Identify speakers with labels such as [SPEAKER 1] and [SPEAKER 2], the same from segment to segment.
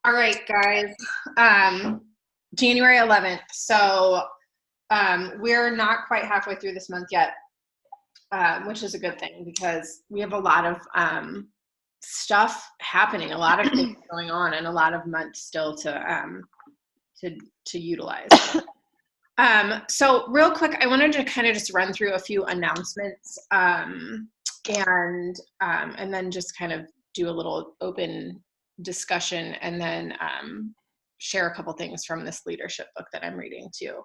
[SPEAKER 1] All right, guys. January 11th. So we're not quite halfway through this month yet, which is a good thing because we have a lot of stuff happening, a lot of things going on, and a lot of months still to utilize. So real quick, I wanted to kind of just run through a few announcements and then just kind of do a little open discussion and then share a couple things from this leadership book that I'm reading too.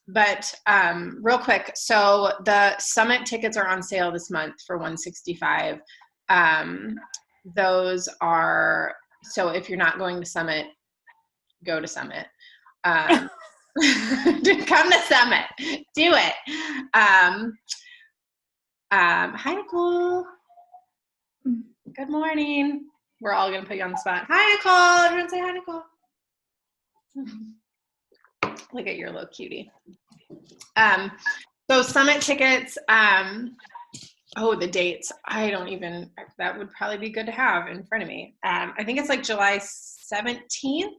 [SPEAKER 1] But real quick, so the summit tickets are on sale this month for $165. Those are, so if you're not going to Summit, go to Summit. Come to Summit. Do it. Hi, Nicole. Good morning. We're all going to put you on the spot. Hi, Nicole. Everyone say hi, Nicole. Look at your little cutie. So Summit tickets, the dates. That would probably be good to have in front of me. I think it's like July 17th,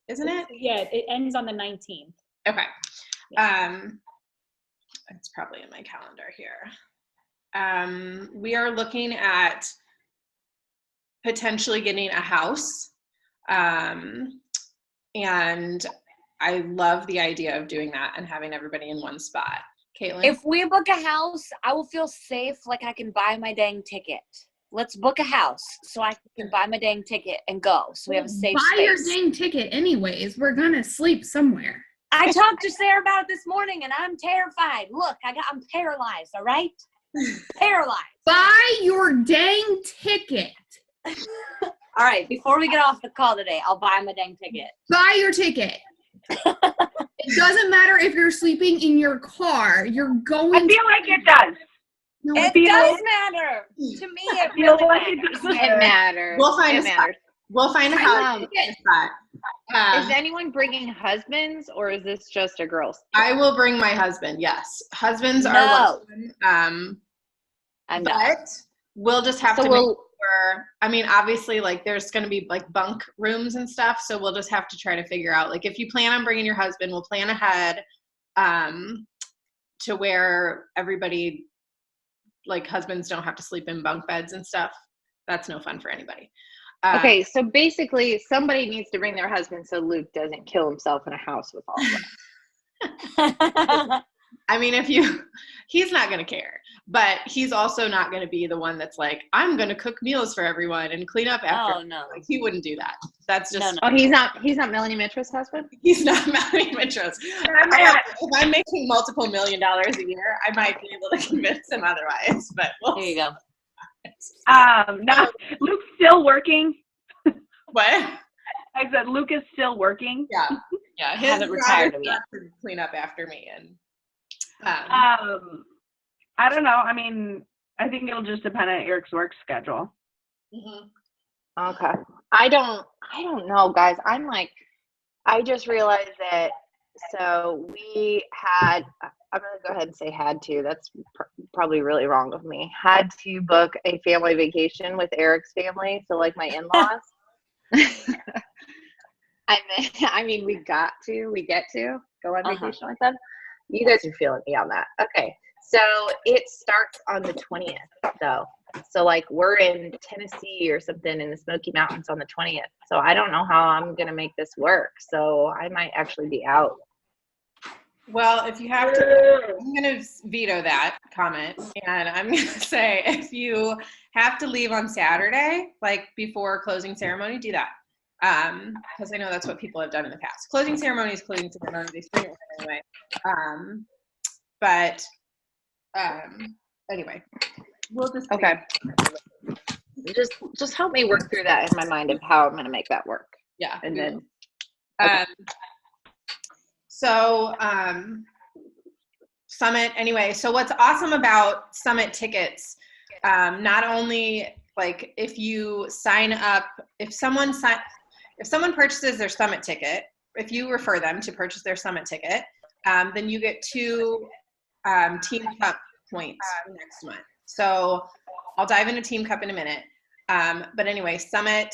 [SPEAKER 1] isn't it?
[SPEAKER 2] Yeah, it ends on the 19th.
[SPEAKER 1] Okay. It's probably in my calendar here. We are looking at potentially getting a house. And I love the idea of doing that and having everybody in one spot. Caitlin?
[SPEAKER 3] If we book a house, I will feel safe, like I can buy my dang ticket. Let's book a house so I can buy my dang ticket and go. So we have a safe space.
[SPEAKER 4] Buy your dang ticket anyways. We're going to sleep somewhere.
[SPEAKER 3] I talked to Sarah about it this morning, and I'm terrified. Look, I'm paralyzed, all right? Paralyzed.
[SPEAKER 4] Buy your dang ticket.
[SPEAKER 3] All right, before we get off the call today, I'll buy my dang ticket.
[SPEAKER 4] Buy your ticket. It doesn't matter if you're sleeping in your car. You're going.
[SPEAKER 5] I feel like it does.
[SPEAKER 4] No,
[SPEAKER 3] it does matter. To me, it really matters.
[SPEAKER 6] It matters.
[SPEAKER 1] We'll find
[SPEAKER 6] it matters.
[SPEAKER 1] We'll find a house.
[SPEAKER 6] Is anyone bringing husbands, or is this just a girls?
[SPEAKER 1] I will bring my husband. Yes, husbands are welcome.
[SPEAKER 6] I'm
[SPEAKER 1] but
[SPEAKER 6] not.
[SPEAKER 1] We'll just have to make sure. I mean, obviously, like there's going to be like bunk rooms and stuff, so we'll just have to try to figure out. Like, if you plan on bringing your husband, we'll plan ahead to where everybody, like husbands, don't have to sleep in bunk beds and stuff. That's no fun for anybody.
[SPEAKER 6] Okay, so basically somebody needs to bring their husband so Luke doesn't kill himself in a house with all of them.
[SPEAKER 1] I mean, he's not going to care, but he's also not going to be the one that's like, I'm going to cook meals for everyone and clean up after.
[SPEAKER 3] Oh, no.
[SPEAKER 1] Like, he wouldn't do that. That's just.
[SPEAKER 3] No.
[SPEAKER 6] Oh, he's not Melanie Mitra's husband?
[SPEAKER 1] He's not Melanie Mitra's. If I'm making multiple $1 million a year, I might be able to convince him otherwise, but
[SPEAKER 3] there you go.
[SPEAKER 5] No, Luke's still working.
[SPEAKER 1] What?
[SPEAKER 5] I said Luke is still working.
[SPEAKER 1] Yeah.
[SPEAKER 3] I haven't retired yet.
[SPEAKER 1] To clean up after me and.
[SPEAKER 5] I don't know. I mean, I think it'll just depend on Eric's work schedule.
[SPEAKER 1] Mm-hmm.
[SPEAKER 6] Okay. I don't know, guys. I just realized that, so we had, I'm going to go ahead and say had to, that's probably really wrong of me, had to book a family vacation with Eric's family, so like my in-laws. And then, I mean, we get to go on vacation with them. You guys are feeling me on that. Okay. So it starts on the 20th, though. So like we're in Tennessee or something in the Smoky Mountains on the 20th. So I don't know how I'm going to make this work. So I might actually be out.
[SPEAKER 1] Well, if you have to, I'm going to veto that comment. And I'm going to say, if you have to leave on Saturday, like before closing ceremony, do that. Because I know that's what people have done in the past. Closing ceremony is closing ceremony. They spring it anyway. Anyway, we'll just
[SPEAKER 6] okay. Just help me work through that in my mind of how I'm going to make that work.
[SPEAKER 1] Yeah,
[SPEAKER 6] and then.
[SPEAKER 1] Okay. Summit. Anyway, so what's awesome about Summit tickets? Not only like if you sign up, if someone purchases their Summit ticket, if you refer them to purchase their Summit ticket, then you get 2 Team Cup points next month. So I'll dive into Team Cup in a minute. But anyway, Summit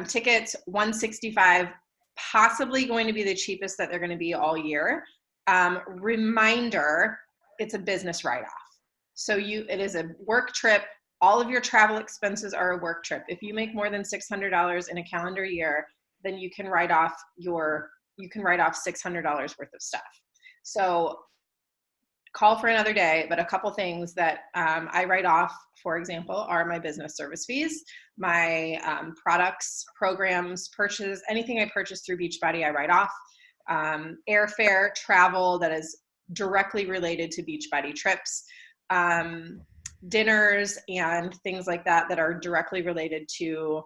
[SPEAKER 1] tickets, $165, possibly going to be the cheapest that they're going to be all year. Reminder, it's a business write-off. So it is a work trip. All of your travel expenses are a work trip. If you make more than $600 in a calendar year, then you can write off $600 worth of stuff. So call for another day, but a couple things that I write off, for example, are my business service fees, my products, programs, purchases, anything I purchase through Beachbody, I write off. Airfare, travel that is directly related to Beachbody trips, dinners and things like that are directly related to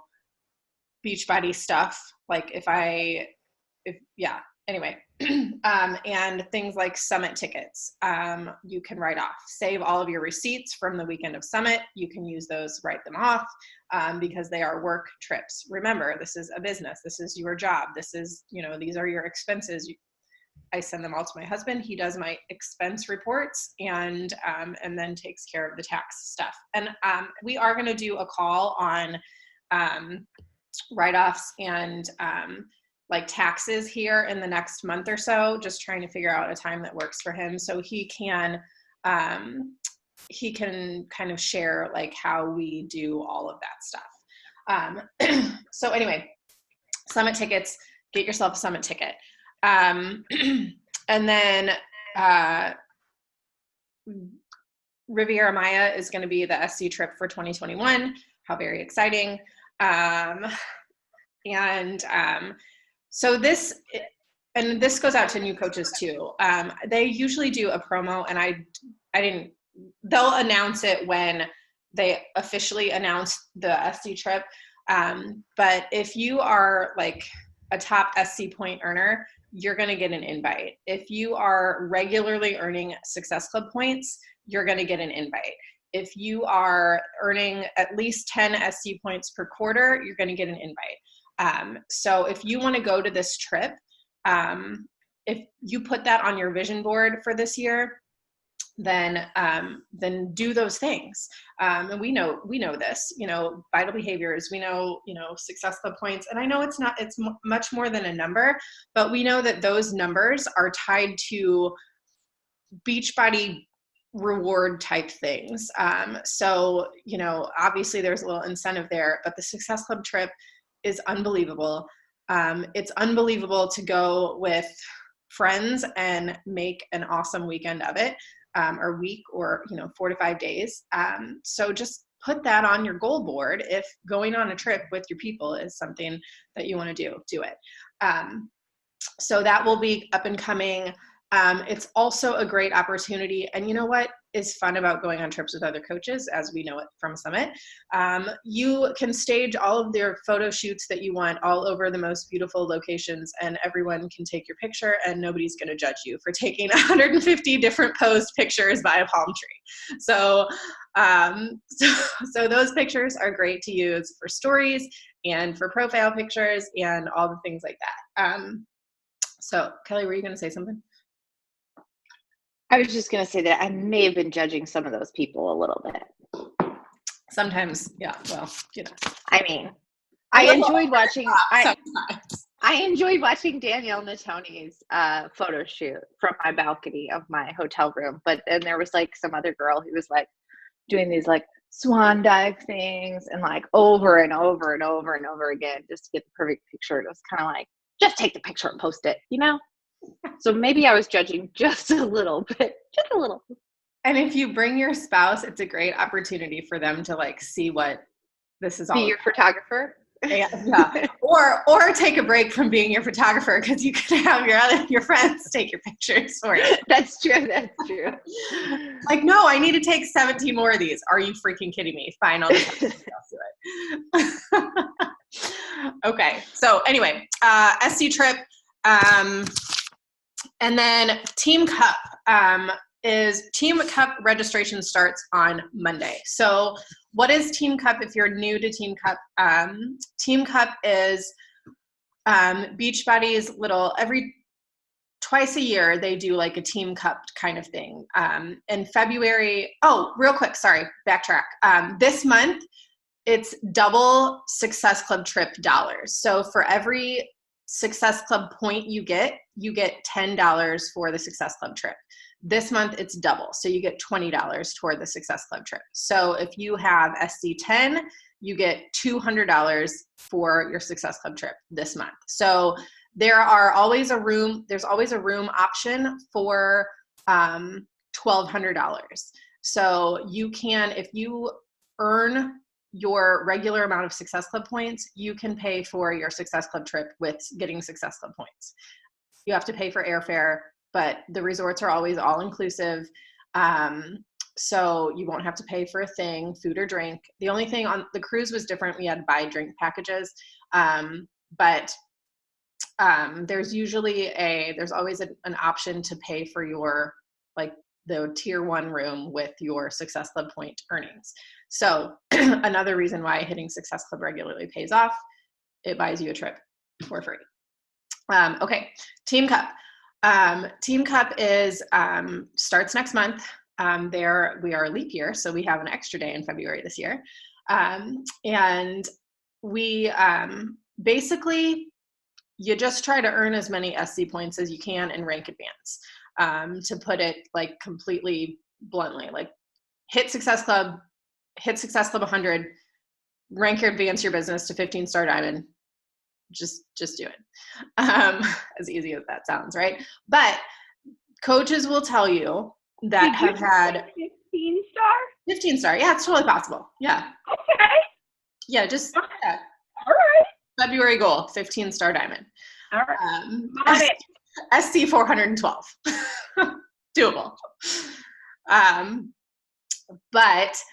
[SPEAKER 1] Beachbody stuff. Like anyway, and things like Summit tickets, you can write off. Save all of your receipts from the weekend of Summit. You can use those, write them off, because they are work trips. Remember, this is a business. This is your job. This is, these are your expenses. I send them all to my husband. He does my expense reports and then takes care of the tax stuff. And we are going to do a call on write-offs and like taxes here in the next month or so, just trying to figure out a time that works for him so he can kind of share like how we do all of that stuff. So anyway, Summit tickets, get yourself a Summit ticket. And then Riviera Maya is going to be the SC trip for 2021. How very exciting. So this goes out to new coaches too. They usually do a promo, and they'll announce it when they officially announce the SC trip. But if you are like a top SC point earner, you're going to get an invite. If you are regularly earning Success Club points, you're going to get an invite. If you are earning at least 10 SC points per quarter, you're going to get an invite. So if you want to go to this trip, if you put that on your vision board for this year, then do those things. And we know this, vital behaviors, we know, Success Club points. And I know it's much more than a number, but we know that those numbers are tied to Beachbody reward type things. So, obviously there's a little incentive there, but the Success Club trip is unbelievable. It's unbelievable to go with friends and make an awesome weekend of it, or week, or 4 to 5 days. So just put that on your goal board. If going on a trip with your people is something that you want to do it. So that will be up and coming. It's also a great opportunity. And you know what is fun about going on trips with other coaches, as we know it from Summit? You can stage all of their photo shoots that you want all over the most beautiful locations, and everyone can take your picture, and nobody's going to judge you for taking 150 different posed pictures by a palm tree. So those pictures are great to use for stories and for profile pictures and all the things like that. So Kelly, were you going to say something?
[SPEAKER 6] I was just going to say that I may have been judging some of those people a little bit.
[SPEAKER 1] Sometimes, yeah. Well,
[SPEAKER 6] I mean, I enjoyed watching. I enjoyed watching Danielle Natoni's photo shoot from my balcony of my hotel room. But then there was like some other girl who was like doing these like swan dive things and like over and over and over and over again just to get the perfect picture. And it was kind of like, just take the picture and post it, So maybe I was judging just a little bit, just a little.
[SPEAKER 1] And if you bring your spouse, it's a great opportunity for them to like see what this is all
[SPEAKER 6] about. Be your photographer.
[SPEAKER 1] Yeah. Or take a break from being your photographer, because you can have your friends take your pictures for you.
[SPEAKER 6] That's true.
[SPEAKER 1] Like, no, I need to take 17 more of these. Are you freaking kidding me? Fine, I'll just do it. Okay. So anyway, SC trip. And then Team Cup Team Cup registration starts on Monday. So what is Team Cup if you're new to Team Cup? Team Cup is Beachbody's twice a year they do like a Team Cup kind of thing. In February, real quick, sorry, backtrack. This month it's double Success Club trip dollars. So for every Success Club point you get $10 for the Success Club trip. This month it's double. So you get $20 toward the Success Club trip. So if you have SD10, you get $200 for your Success Club trip this month. So there's always a room option for $1,200. So you can, if you earn your regular amount of Success Club points, you can pay for your Success Club trip with getting Success Club points. You have to pay for airfare, but the resorts are always all inclusive. So you won't have to pay for a thing, food or drink. The only thing on the cruise was different. We had buy drink packages. But there's always an option to pay for your, like, the tier 1 room with your Success Club point earnings. So another reason why hitting Success Club regularly pays off, it buys you a trip for free. Okay, Team Cup. Team Cup is starts next month. We are a leap year, so we have an extra day in February this year. And we basically, you just try to earn as many SC points as you can in rank advance. To put it like completely bluntly, like hit Success Club 100, rank or advance your business to 15-star diamond. Just do it. As easy as that sounds, right? But coaches will tell you that have had
[SPEAKER 5] 15-star?
[SPEAKER 1] 15-star. Yeah, it's totally possible. Yeah.
[SPEAKER 5] Okay.
[SPEAKER 1] Yeah, just yeah.
[SPEAKER 5] All right.
[SPEAKER 1] February goal, 15-star diamond.
[SPEAKER 5] All right. Got it.
[SPEAKER 1] SC 412. Doable. But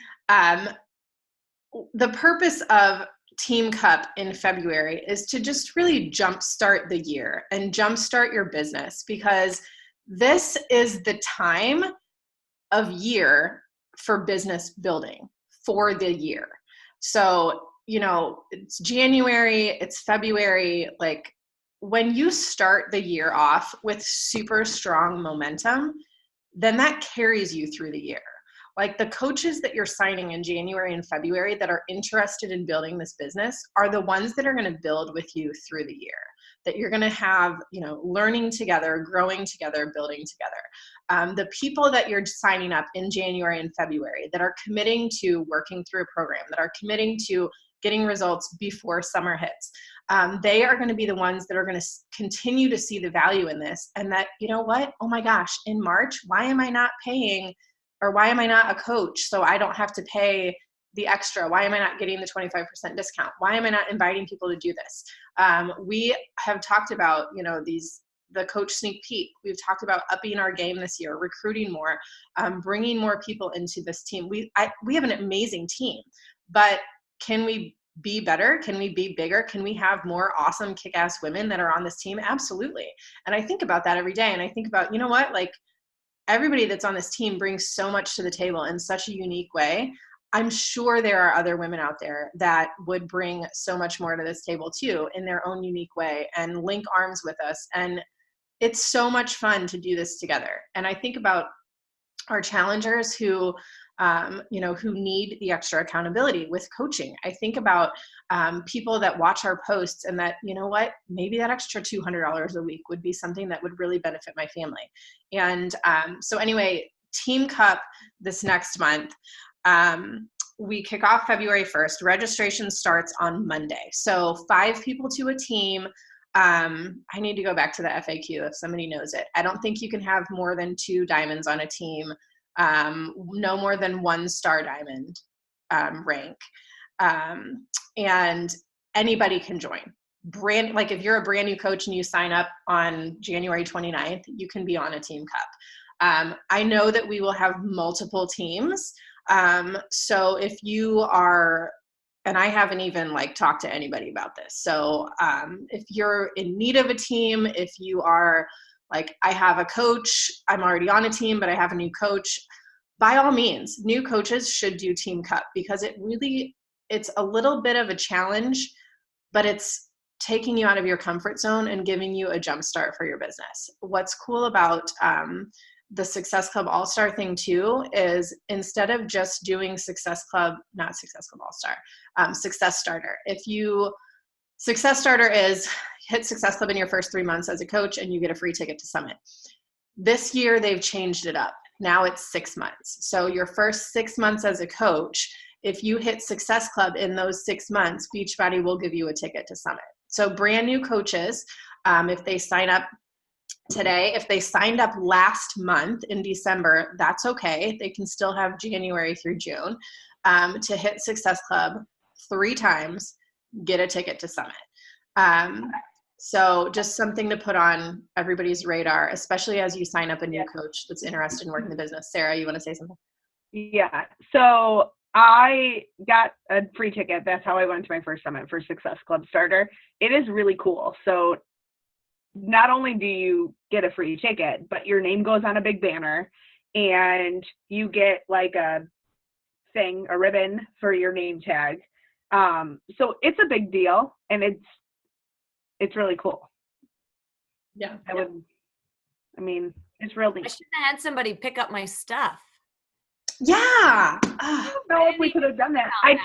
[SPEAKER 1] the purpose of Team Cup in February is to just really jumpstart the year and jumpstart your business, because this is the time of year for business building for the year. So, it's January, it's February, like when you start the year off with super strong momentum, then that carries you through the year. Like the coaches that you're signing in January and February that are interested in building this business are the ones that are going to build with you through the year, that you're going to have, learning together, growing together, building together. The people that you're signing up in January and February that are committing to working through a program, that are committing to getting results before summer hits, they are going to be the ones that are going to continue to see the value in this. And that, oh my gosh, in March, why am I not paying, or why am I not a coach so I don't have to pay the extra? Why am I not getting the 25% discount? Why am I not inviting people to do this? We have talked about, the coach sneak peek. We've talked about upping our game this year, recruiting more, bringing more people into this team. We have an amazing team, but can we be better? Can we be bigger? Can we have more awesome kick-ass women that are on this team? Absolutely. And I think about that every day. And I think about, like, everybody that's on this team brings so much to the table in such a unique way. I'm sure there are other women out there that would bring so much more to this table too in their own unique way and link arms with us. And it's so much fun to do this together. And I think about our challengers who need the extra accountability with coaching. I think about people that watch our posts and that, maybe that extra $200 a week would be something that would really benefit my family. And so anyway, Team Cup this next month, we kick off February 1st. Registration starts on Monday. So 5 people to a team. I need to go back to the FAQ if somebody knows it. I don't think you can have more than 2 diamonds on a team. No more than 1-star diamond rank. And anybody can join. Like if you're a brand new coach and you sign up on January 29th, you can be on a Team Cup. I know that we will have multiple teams. So if you are, and I haven't even talked to anybody about this. So if you're in need of a team, if you are like, I have a coach, I'm already on a team, but I have a new coach, by all means, new coaches should do Team Cup, because it's a little bit of a challenge, but it's taking you out of your comfort zone and giving you a jump start for your business. What's cool about the Success Club All-Star thing too is instead of just doing Success All-Star, Success Starter. Success Starter is hit Success Club in your first 3 months as a coach and you get a free ticket to Summit. This year they've changed it up. Now it's 6 months. So your first 6 months as a coach, if you hit Success Club in those 6 months, Beachbody will give you a ticket to Summit. So brand new coaches, if they sign up today, if they signed up last month in December, that's okay. They can still have January through June to hit Success Club 3 times, get a ticket to Summit. So just something to put on everybody's radar, especially as you sign up a new coach that's interested in working the business. Sarah, you want to say something?
[SPEAKER 5] Yeah. So I got a free ticket. That's how I went to my first Summit for Success Club Starter. It is really cool. So not only do you get a free ticket, but your name goes on a big banner and you get like a ribbon for your name tag. So it's a big deal and it's really cool.
[SPEAKER 1] Yeah.
[SPEAKER 5] It's real neat.
[SPEAKER 3] I should have had somebody pick up my stuff.
[SPEAKER 1] Yeah.
[SPEAKER 5] I don't know if we could have done that. I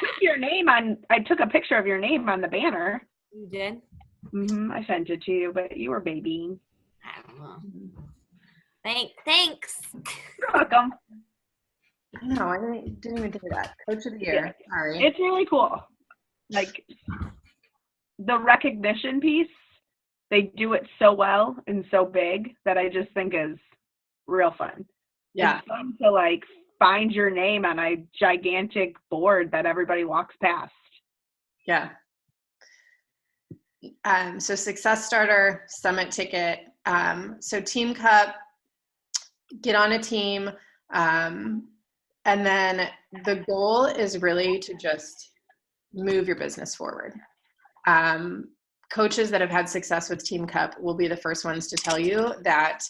[SPEAKER 5] took a picture of your name on the banner.
[SPEAKER 3] You did?
[SPEAKER 5] I sent it to you, but you were babying.
[SPEAKER 3] I don't know. Thanks.
[SPEAKER 5] You're welcome.
[SPEAKER 1] No, I didn't even think of that. Coach of the year.
[SPEAKER 5] Yeah.
[SPEAKER 1] Sorry.
[SPEAKER 5] It's really cool. Like the recognition piece, they do it so well and so big that I just think is real fun.
[SPEAKER 1] Yeah.
[SPEAKER 5] It's fun to like find your name on a gigantic board that everybody walks past.
[SPEAKER 1] Yeah. So Success Starter, Summit ticket. So Team Cup, get on a team. And then the goal is really to just move your business forward. Coaches that have had success with Team Cup will be the first ones to tell you that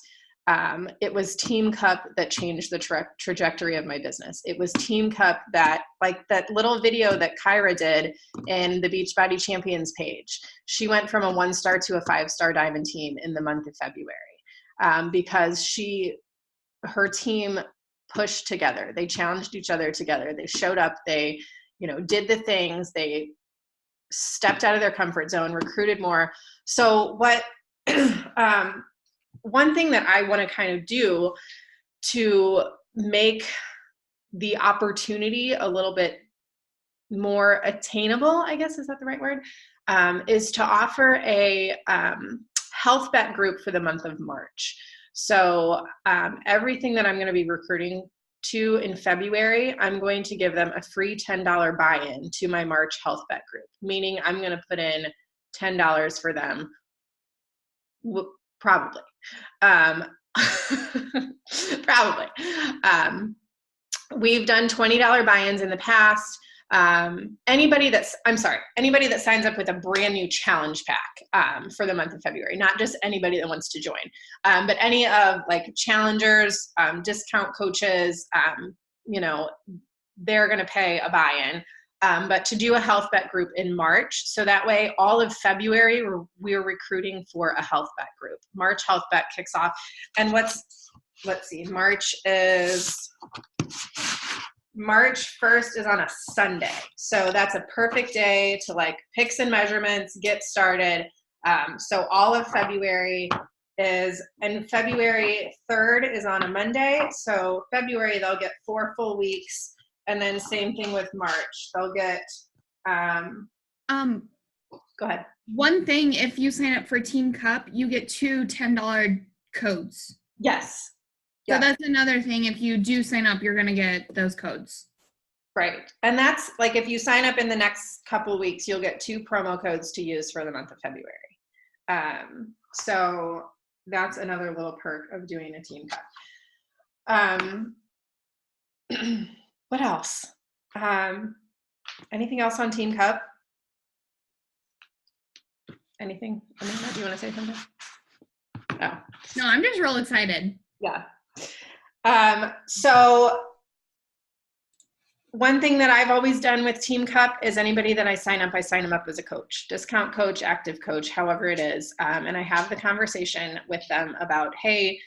[SPEAKER 1] it was Team Cup that changed the trajectory of my business. It was Team Cup that, like that little video that Kyra did in the Beachbody Champions page. She went from a 1-star to a 5-star diamond team in the month of February because her team pushed together. They challenged each other together. They showed up. They, did the things. They stepped out of their comfort zone, recruited more. So what? One thing that I want to kind of do to make the opportunity a little bit more attainable, I guess, is that the right word, is to offer a health bet group for the month of March. So everything that I'm going to be recruiting to in February, I'm going to give them a free $10 buy-in to my March health bet group, meaning I'm going to put in $10 for them. Probably. Probably. We've done $20 buy-ins in the past. Anybody that signs up with a brand new challenge pack for the month of February, not just anybody that wants to join, but any of like challengers, discount coaches, they're going to pay a buy-in. But to do a health bet group in March, so that way all of February we're recruiting for a health bet group. March health bet kicks off, and let's see, March 1st is on a Sunday, so that's a perfect day to like picks and measurements, get started. So all of February and February 3rd is on a Monday, so February they'll get 4 full weeks. And then same thing with March. They'll get, go ahead.
[SPEAKER 4] One thing, if you sign up for Team Cup, you get 2 $10 codes.
[SPEAKER 1] Yes.
[SPEAKER 4] So that's another thing. If you do sign up, you're going to get those codes.
[SPEAKER 1] Right. And that's like, if you sign up in the next couple weeks, you'll get 2 promo codes to use for the month of February. So that's another little perk of doing a Team Cup. What else? Anything else on Team Cup? Anything? Amanda, do you want to say something? No.
[SPEAKER 4] No, I'm just real excited.
[SPEAKER 1] Yeah. So one thing that I've always done with Team Cup is anybody that I sign them up as a coach, discount coach, active coach, however it is. And I have the conversation with them about, hey,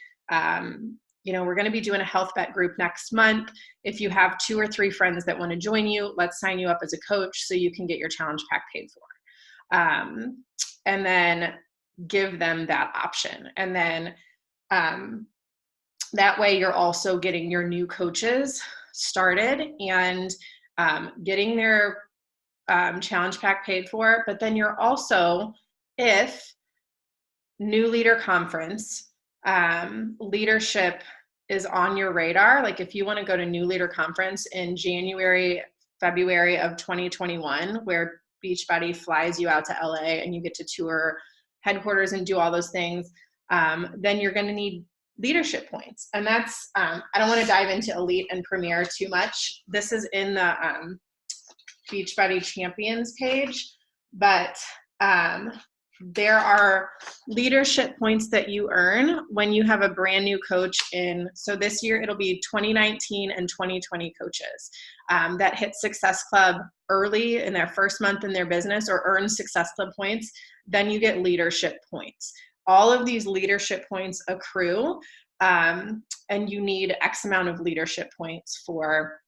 [SPEAKER 1] we're going to be doing a health bet group next month. If you have 2 or 3 friends that want to join you, let's sign you up as a coach so you can get your challenge pack paid for. And then give them that option. And then that way you're also getting your new coaches started and getting their challenge pack paid for. But then you're also, if new leader conference, leadership is on your radar, like if you want to go to new leader conference in January, February of 2021, where Beachbody flies you out to LA and you get to tour headquarters and do all those things, then you're going to need leadership points. And that's, I don't want to dive into Elite and Premier too much. This is in the Beachbody Champions page, but there are leadership points that you earn when you have a brand new coach in, so this year it'll be 2019 and 2020 coaches that hit Success Club early in their first month in their business or earn Success Club points, then you get leadership points. All of these leadership points accrue, and you need X amount of leadership points for,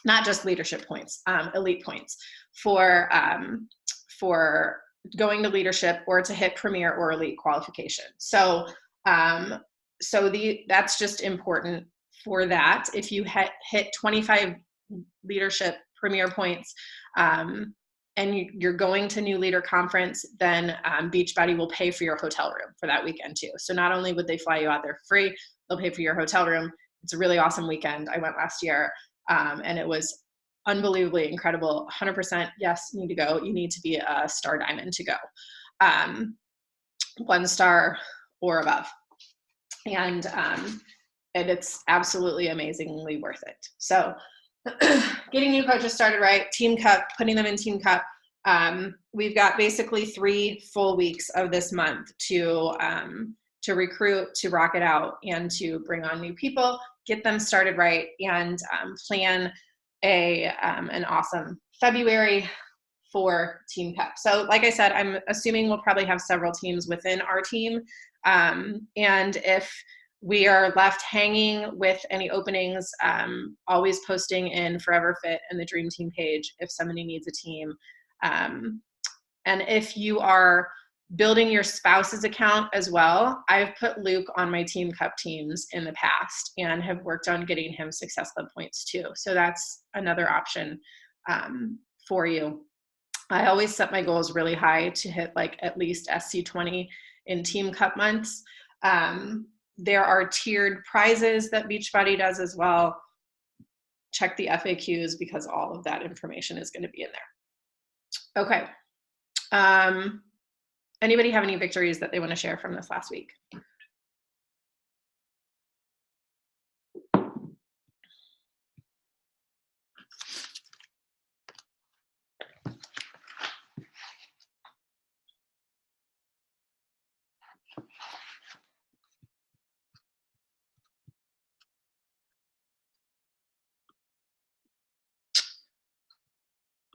[SPEAKER 1] not just leadership points, elite points for going to leadership or to hit premier or elite qualification. So, that's just important for that. If you hit 25 leadership premier points, and you're going to New Leader Conference, then Beachbody will pay for your hotel room for that weekend too. So not only would they fly you out there free, they'll pay for your hotel room. It's a really awesome weekend. I went last year, and it was unbelievably incredible. 100% yes, you need to go. You need to be a Star Diamond to go. 1 star or above. And it's absolutely amazingly worth it. So getting new coaches started right, Team Cup, putting them in Team Cup. We've got basically 3 full weeks of this month to recruit, to rock it out, and to bring on new people, get them started right, and plan an awesome February for Team Cup. So like I said, I'm assuming we'll probably have several teams within our team. And if we are left hanging with any openings, always posting in Forever Fit and the Dream Team page if somebody needs a team. And if you are building your spouse's account as well, I've put Luke on my Team Cup teams in the past and have worked on getting him Success Club points too. So that's another option for you. I always set my goals really high to hit like at least SC20 in Team Cup months. There are tiered prizes that Beachbody does as well. Check the FAQs because all of that information is going to be in there. Okay. Anybody have any victories that they want to share from this last week?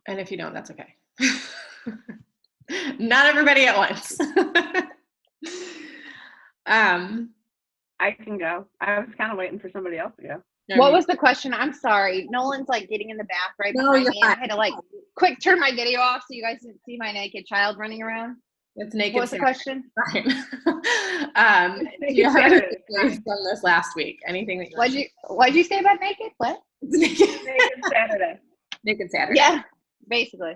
[SPEAKER 1] And if you don't, that's okay. Not everybody at once.
[SPEAKER 5] I can go. I was kind of waiting for somebody else to go.
[SPEAKER 6] What was the question? I'm sorry. Nolan's like getting in the bath right behind me. I had to like quick turn my video off so you guys didn't see my naked child running around.
[SPEAKER 1] It's naked.
[SPEAKER 6] What was the question?
[SPEAKER 1] Fine. Do you have any victories from this last week? Anything that you
[SPEAKER 6] What'd you say about naked? What?
[SPEAKER 5] Naked Saturday.
[SPEAKER 1] Naked Saturday.
[SPEAKER 6] Yeah, basically.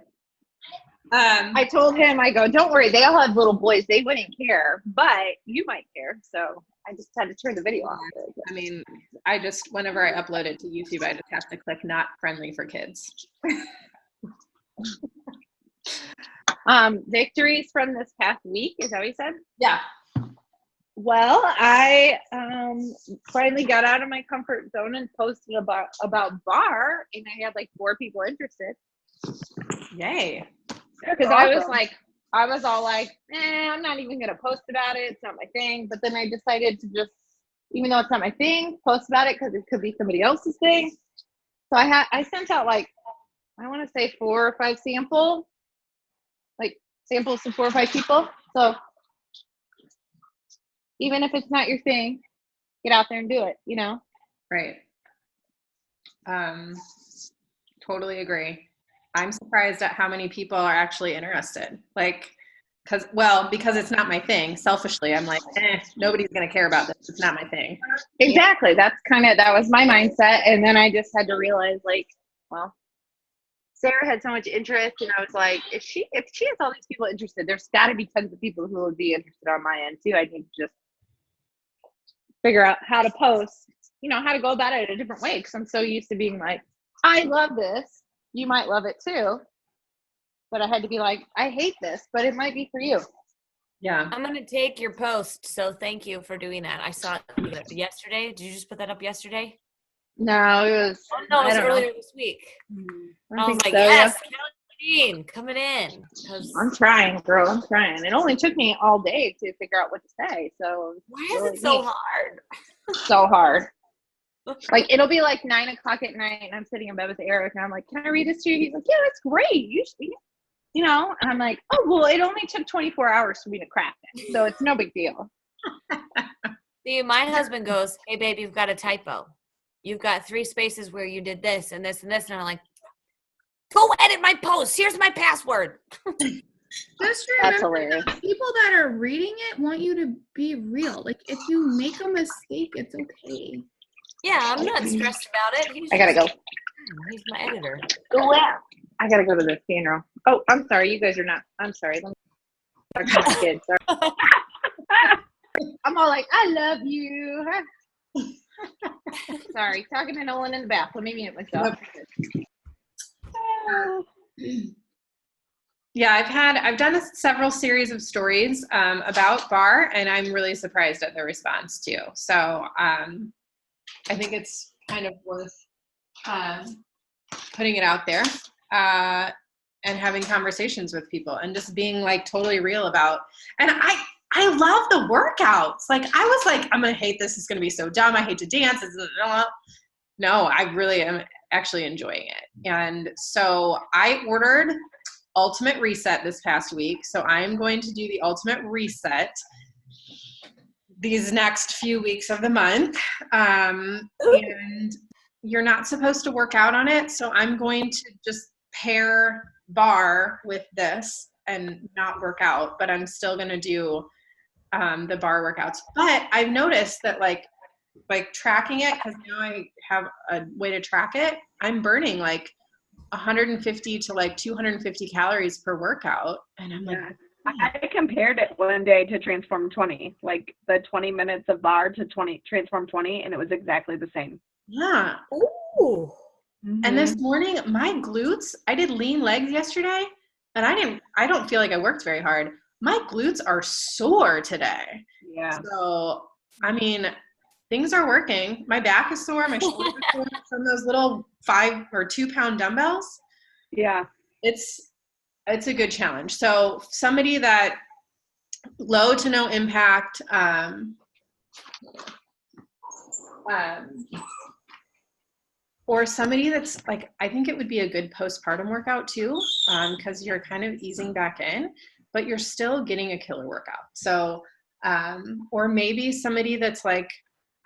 [SPEAKER 6] I told him, I go, don't worry, they all have little boys. They wouldn't care, but you might care. So I just had to turn the video off.
[SPEAKER 1] I mean, whenever I upload it to YouTube, I just have to click not friendly for kids.
[SPEAKER 6] Victories from this past week, is that what you said?
[SPEAKER 1] Yeah.
[SPEAKER 6] Well, I finally got out of my comfort zone and posted about bar, and I had like 4 people interested.
[SPEAKER 1] Yay.
[SPEAKER 6] Because I was all like, I'm not even gonna post about it. It's not my thing. But then I decided to just, even though it's not my thing, post about it because it could be somebody else's thing. So I sent out like, I want to say 4 or 5 samples to 4 or 5 people. So even if it's not your thing, get out there and do it, you know?
[SPEAKER 1] Right. Totally agree. I'm surprised at how many people are actually interested. Like, because it's not my thing. Selfishly, I'm like, nobody's gonna care about this. It's not my thing.
[SPEAKER 6] Exactly. That was my mindset. And then I just had to realize, like, well, Sarah had so much interest, and I was like, if she has all these people interested, there's got to be tons of people who would be interested on my end too. I need to just figure out how to post, how to go about it a different way, because I'm so used to being like, I love this. You might love it too. But I had to be like, I hate this, but it might be for you.
[SPEAKER 1] Yeah.
[SPEAKER 7] I'm going to take your post. So thank you for doing that. I saw it yesterday. Did you just put that up yesterday?
[SPEAKER 6] No, it was.
[SPEAKER 7] Oh, no, it was
[SPEAKER 6] I don't
[SPEAKER 7] earlier
[SPEAKER 6] know.
[SPEAKER 7] this week.
[SPEAKER 6] I
[SPEAKER 7] I was
[SPEAKER 6] think
[SPEAKER 7] like,
[SPEAKER 6] so,
[SPEAKER 7] yes, Kelly Jean, coming in.
[SPEAKER 6] I'm trying, girl. I'm trying. It only took me all day to figure out what to say. So
[SPEAKER 7] Why is it so hard?
[SPEAKER 6] So hard. Like, it'll be like 9 o'clock at night, and I'm sitting in bed with Eric, and I'm like, can I read this to you? He's like, yeah, that's great. You should, and I'm like, oh, well, it only took 24 hours for me to craft it, so it's no big deal.
[SPEAKER 7] See, my husband goes, hey, babe, you've got a typo. You've got 3 spaces where you did this and this and this. And I'm like, go edit my post. Here's my password.
[SPEAKER 4] Just
[SPEAKER 6] That's
[SPEAKER 4] remember,
[SPEAKER 6] hilarious.
[SPEAKER 4] the people that are reading it want you to be real. Like, if you make a mistake, it's okay.
[SPEAKER 7] Yeah, I'm not stressed about it.
[SPEAKER 6] I gotta go.
[SPEAKER 7] He's my editor.
[SPEAKER 6] Go where? I gotta go to the funeral. Oh, I'm sorry. You guys are not. I'm sorry. Let me talk to my kids. Sorry. I'm all like, I love you. Sorry. Talking to Nolan in the bath. Let me mute myself.
[SPEAKER 1] Yeah, I've done several series of stories about bar, and I'm really surprised at the response too. So I think it's kind of worth putting it out there and having conversations with people and just being like totally real about. And I love the workouts. Like, I was like, I'm gonna hate this. It's gonna be so dumb. I hate to dance. No, I really am actually enjoying it. And so I ordered Ultimate Reset this past week. So I'm going to do the Ultimate Reset these next few weeks of the month. And you're not supposed to work out on it. So I'm going to just pair bar with this and not work out, but I'm still going to do the bar workouts. But I've noticed that like tracking it, because now I have a way to track it, I'm burning like 150 to like 250 calories per workout. And I'm like,
[SPEAKER 5] I compared it one day to Transform 20, like the 20 minutes of bar to Transform 20, and it was exactly the same.
[SPEAKER 1] yeah.
[SPEAKER 7] Ooh.
[SPEAKER 5] Mm-hmm.
[SPEAKER 1] And this morning, my glutes, I did lean legs yesterday, and I don't feel like I worked very hard. My glutes are sore today.
[SPEAKER 5] Yeah.
[SPEAKER 1] So, I mean, things are working. My back is sore. My shoulders are sore from those little 5 or 2 pound dumbbells.
[SPEAKER 5] Yeah.
[SPEAKER 1] It's a good challenge. So somebody that low to no impact, or somebody that's like, I think it would be a good postpartum workout too, because you're kind of easing back in, but you're still getting a killer workout. So, or maybe somebody that's like,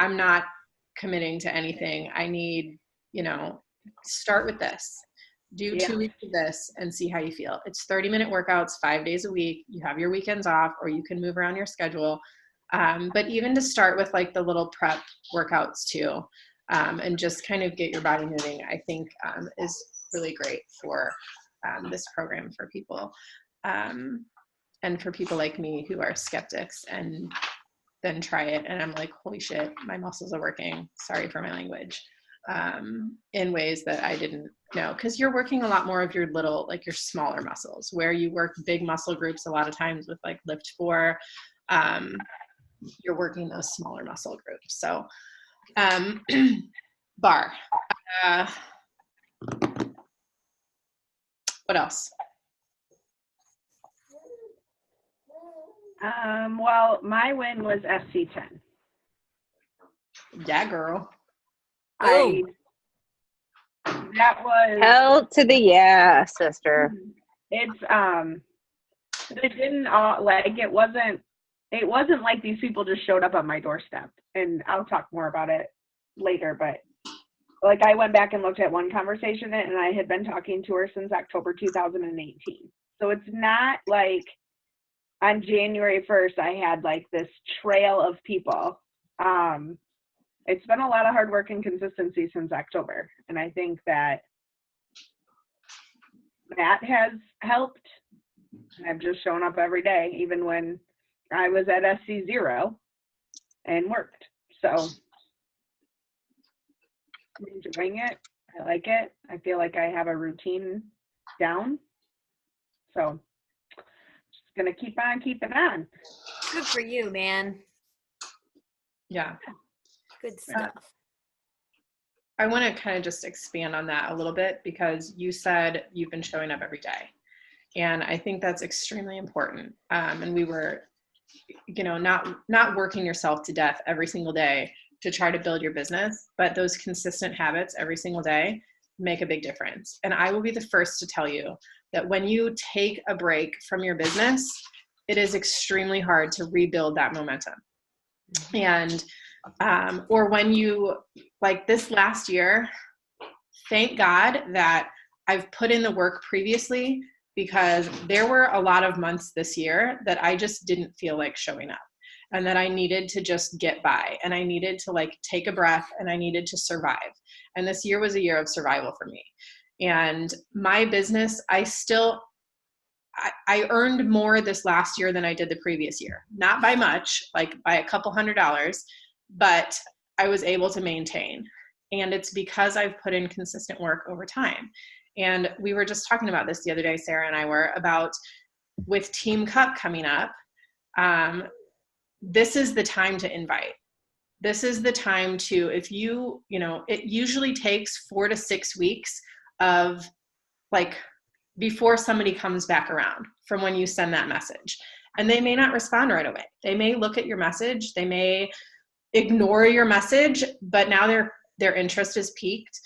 [SPEAKER 1] I'm not committing to anything. I need, start with this. Do 2 weeks of this and see how you feel. It's 30-minute workouts, 5 days a week. You have your weekends off, or you can move around your schedule. But even to start with like the little prep workouts too, and just kind of get your body moving, I think is really great for this program for people. And for people like me who are skeptics and then try it. And I'm like, holy shit, my muscles are working. Sorry for my language. In ways that I didn't know, because you're working a lot more of your your smaller muscles, where you work big muscle groups a lot of times with like lift 4. You're working those smaller muscle groups. So bar. What else?
[SPEAKER 5] Well, my win was FC10.
[SPEAKER 1] Yeah, girl.
[SPEAKER 5] That was
[SPEAKER 6] Hell to the yeah, sister.
[SPEAKER 5] it's it didn't it wasn't it wasn't like these people just showed up on my doorstep. And I'll talk more about it later, but like I went back and looked at one conversation and I had been talking to her since October 2018. So it's not like on January 1st I had like this trail of people. It's been a lot of hard work and consistency since October. And I think that has helped. I've just shown up every day, even when I was at SC0 and worked. So I'm enjoying it. I like it. I feel like I have a routine down. So just gonna keep on keeping on.
[SPEAKER 7] Good for you, man.
[SPEAKER 1] Yeah.
[SPEAKER 7] Good stuff.
[SPEAKER 1] I want to kind of just expand on that a little bit because you said you've been showing up every day. And I think that's extremely important. And we were, not working yourself to death every single day to try to build your business, but those consistent habits every single day make a big difference. And I will be the first to tell you that when you take a break from your business, it is extremely hard to rebuild that momentum. And, or when you, like this last year, thank God that I've put in the work previously, because there were a lot of months this year that I just didn't feel like showing up and that I needed to just get by and I needed to like take a breath and I needed to survive. And this year was a year of survival for me. And my business, I earned more this last year than I did the previous year. Not by much, like by a couple $100s, but I was able to maintain. And it's because I've put in consistent work over time. And we were just talking about this the other day, Sarah and I were, about with Team Cup coming up, this is the time to invite. This is the time to, if it usually takes 4 to 6 weeks of like before somebody comes back around from when you send that message. And they may not respond right away. They may look at your message. They may ignore your message, but now their interest is piqued.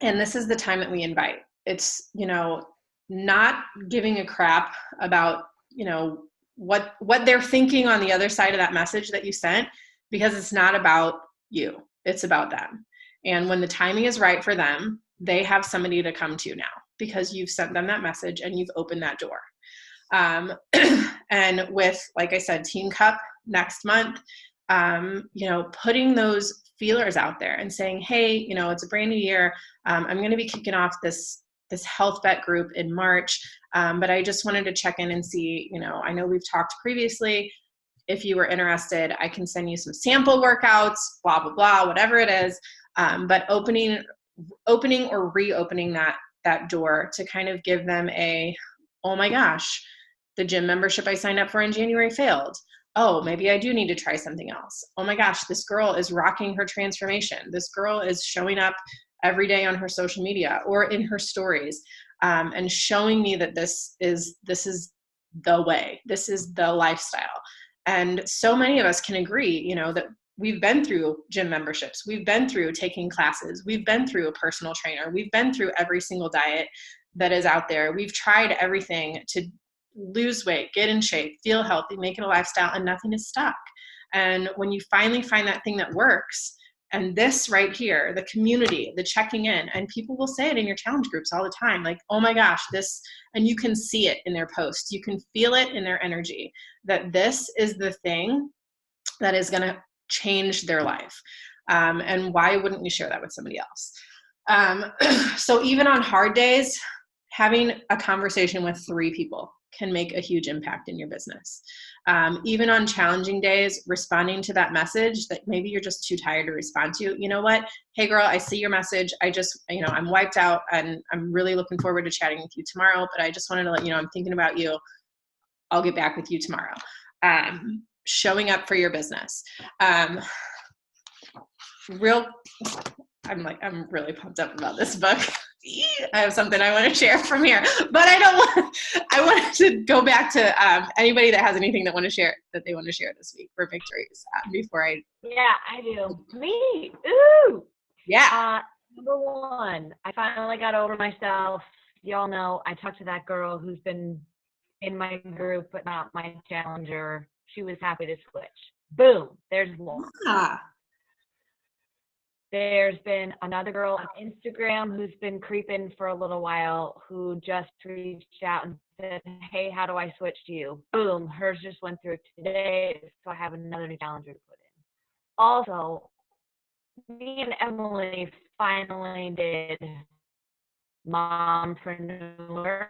[SPEAKER 1] And this is the time that we invite. It's, not giving a crap about, what they're thinking on the other side of that message that you sent, because it's not about you. It's about them. And when the timing is right for them, they have somebody to come to now because you've sent them that message and you've opened that door. And with, like I said, Team Cup next month, putting those feelers out there and saying, hey, it's a brand new year. I'm going to be kicking off this health bet group in March. But I just wanted to check in and see, I know we've talked previously. If you were interested, I can send you some sample workouts, blah, blah, blah, whatever it is. But opening or reopening that door to kind of give them oh my gosh, the gym membership I signed up for in January failed. Oh, maybe I do need to try something else. Oh my gosh, this girl is rocking her transformation. This girl is showing up every day on her social media or in her stories, and showing me that this is the way, this is the lifestyle. And so many of us can agree, that we've been through gym memberships. We've been through taking classes. We've been through a personal trainer. We've been through every single diet that is out there. We've tried everything to lose weight, get in shape, feel healthy, make it a lifestyle, and nothing is stuck. And when you finally find that thing that works, and this right here, the community, the checking in, and people will say it in your challenge groups all the time, like, oh my gosh, this, and you can see it in their posts. You can feel it in their energy that this is the thing that is going to change their life. And why wouldn't we share that with somebody else? So even on hard days, having a conversation with 3 people can make a huge impact in your business. Even on challenging days, responding to that message that maybe you're just too tired to respond to. You know what? Hey girl, I see your message. I just, I'm wiped out and I'm really looking forward to chatting with you tomorrow, but I just wanted to let you know I'm thinking about you. I'll get back with you tomorrow. Showing up for your business. I'm really pumped up about this book. I have something I want to share from here, but I want to go back to anybody that has anything that they want to share this week for victories before I.
[SPEAKER 8] Yeah, I do. Me. Ooh.
[SPEAKER 1] Yeah.
[SPEAKER 8] Number 1, I finally got over myself. Y'all know I talked to that girl who's been in my group, but not my challenger. She was happy to switch. Boom, there's one.
[SPEAKER 1] Ah,
[SPEAKER 8] There's been another girl on Instagram who's been creeping for a little while who just reached out and said, hey, how do I switch to you? Boom, hers just went through today, so I have another new challenger to put in. Also, me and Emily finally did Mompreneur.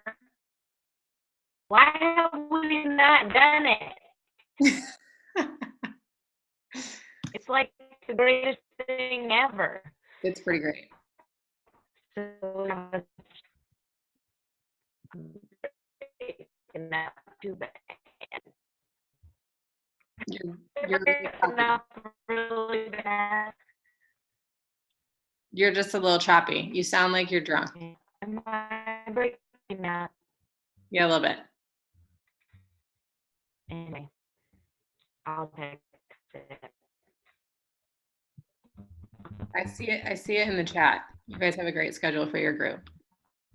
[SPEAKER 8] Why have we not done it? It's like the greatest thing ever.
[SPEAKER 1] it's pretty great.
[SPEAKER 8] So not too bad.
[SPEAKER 1] You're really choppy.
[SPEAKER 8] Not really bad.
[SPEAKER 1] You're just a little choppy. You sound like you're drunk.
[SPEAKER 8] Am I breaking up?
[SPEAKER 1] Yeah, a little bit.
[SPEAKER 8] Anyway, I'll text it.
[SPEAKER 1] I see it. I see it in the chat. You guys have a great schedule for your group.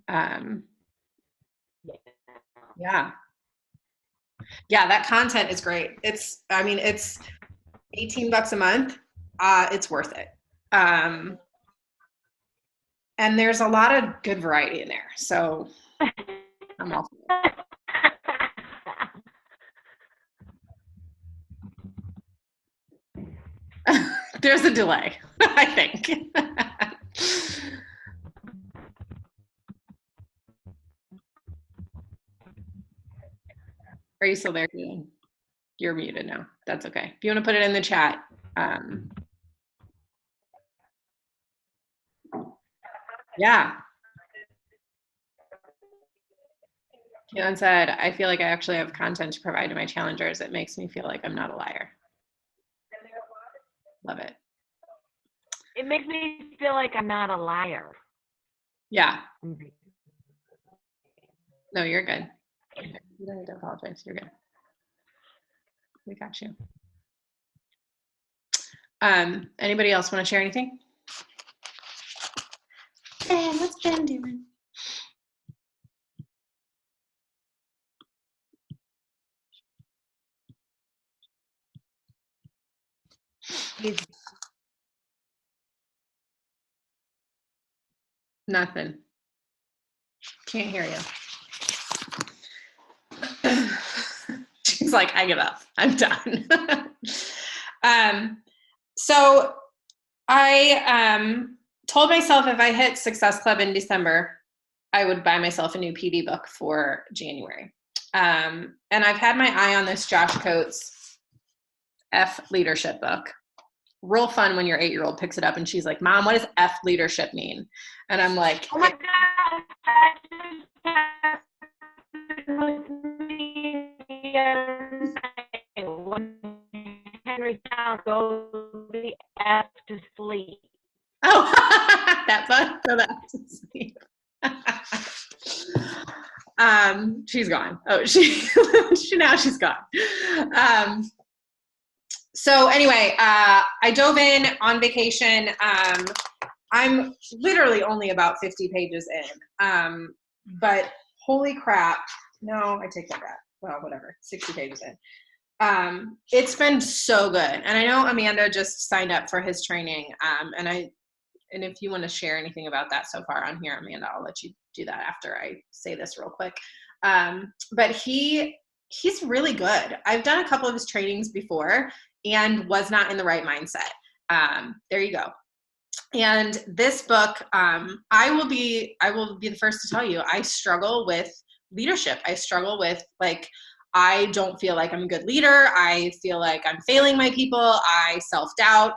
[SPEAKER 1] Yeah. Yeah, that content is great. It's 18 bucks a month. It's worth it. And there's a lot of good variety in there. So I'm all for it. There's a delay, I think. Are you still there, Keelan? You're muted now. That's okay. If you want to put it in the chat. Yeah. Keelan said, I feel like I actually have content to provide to my challengers. It makes me feel like I'm not a liar. Love it.
[SPEAKER 8] It makes me feel like I'm not a liar.
[SPEAKER 1] Yeah. No, you're good. You don't need to apologize. You're good. We got you. Anybody else want to share anything? Ben, what's Ben doing? Nothing. Can't hear you. She's like, I give up. I'm done. So I told myself if I hit Success Club in December, I would buy myself a new PD book for January. And I've had my eye on this Josh Coates F leadership book. Real fun when your 8-year-old picks it up and she's like, Mom, what does F leadership mean? And I'm like,
[SPEAKER 8] oh my God, that just happened with me the other night when Henry Town goes the F to sleep.
[SPEAKER 1] oh, that book, so that's to sleep. She's gone. Oh, she now she's gone. So anyway, I dove in on vacation. I'm literally only about 50 pages in, but holy crap. No, I take that back. Well, whatever, 60 pages in. It's been so good. And I know Amanda just signed up for his training. And if you want to share anything about that so far on here, Amanda, I'll let you do that after I say this real quick. But he's really good. I've done a couple of his trainings before and was not in the right mindset. There you go. And this book, I will be the first to tell you, I struggle with leadership. I struggle with, like, I don't feel like I'm a good leader. I feel like I'm failing my people. I self-doubt,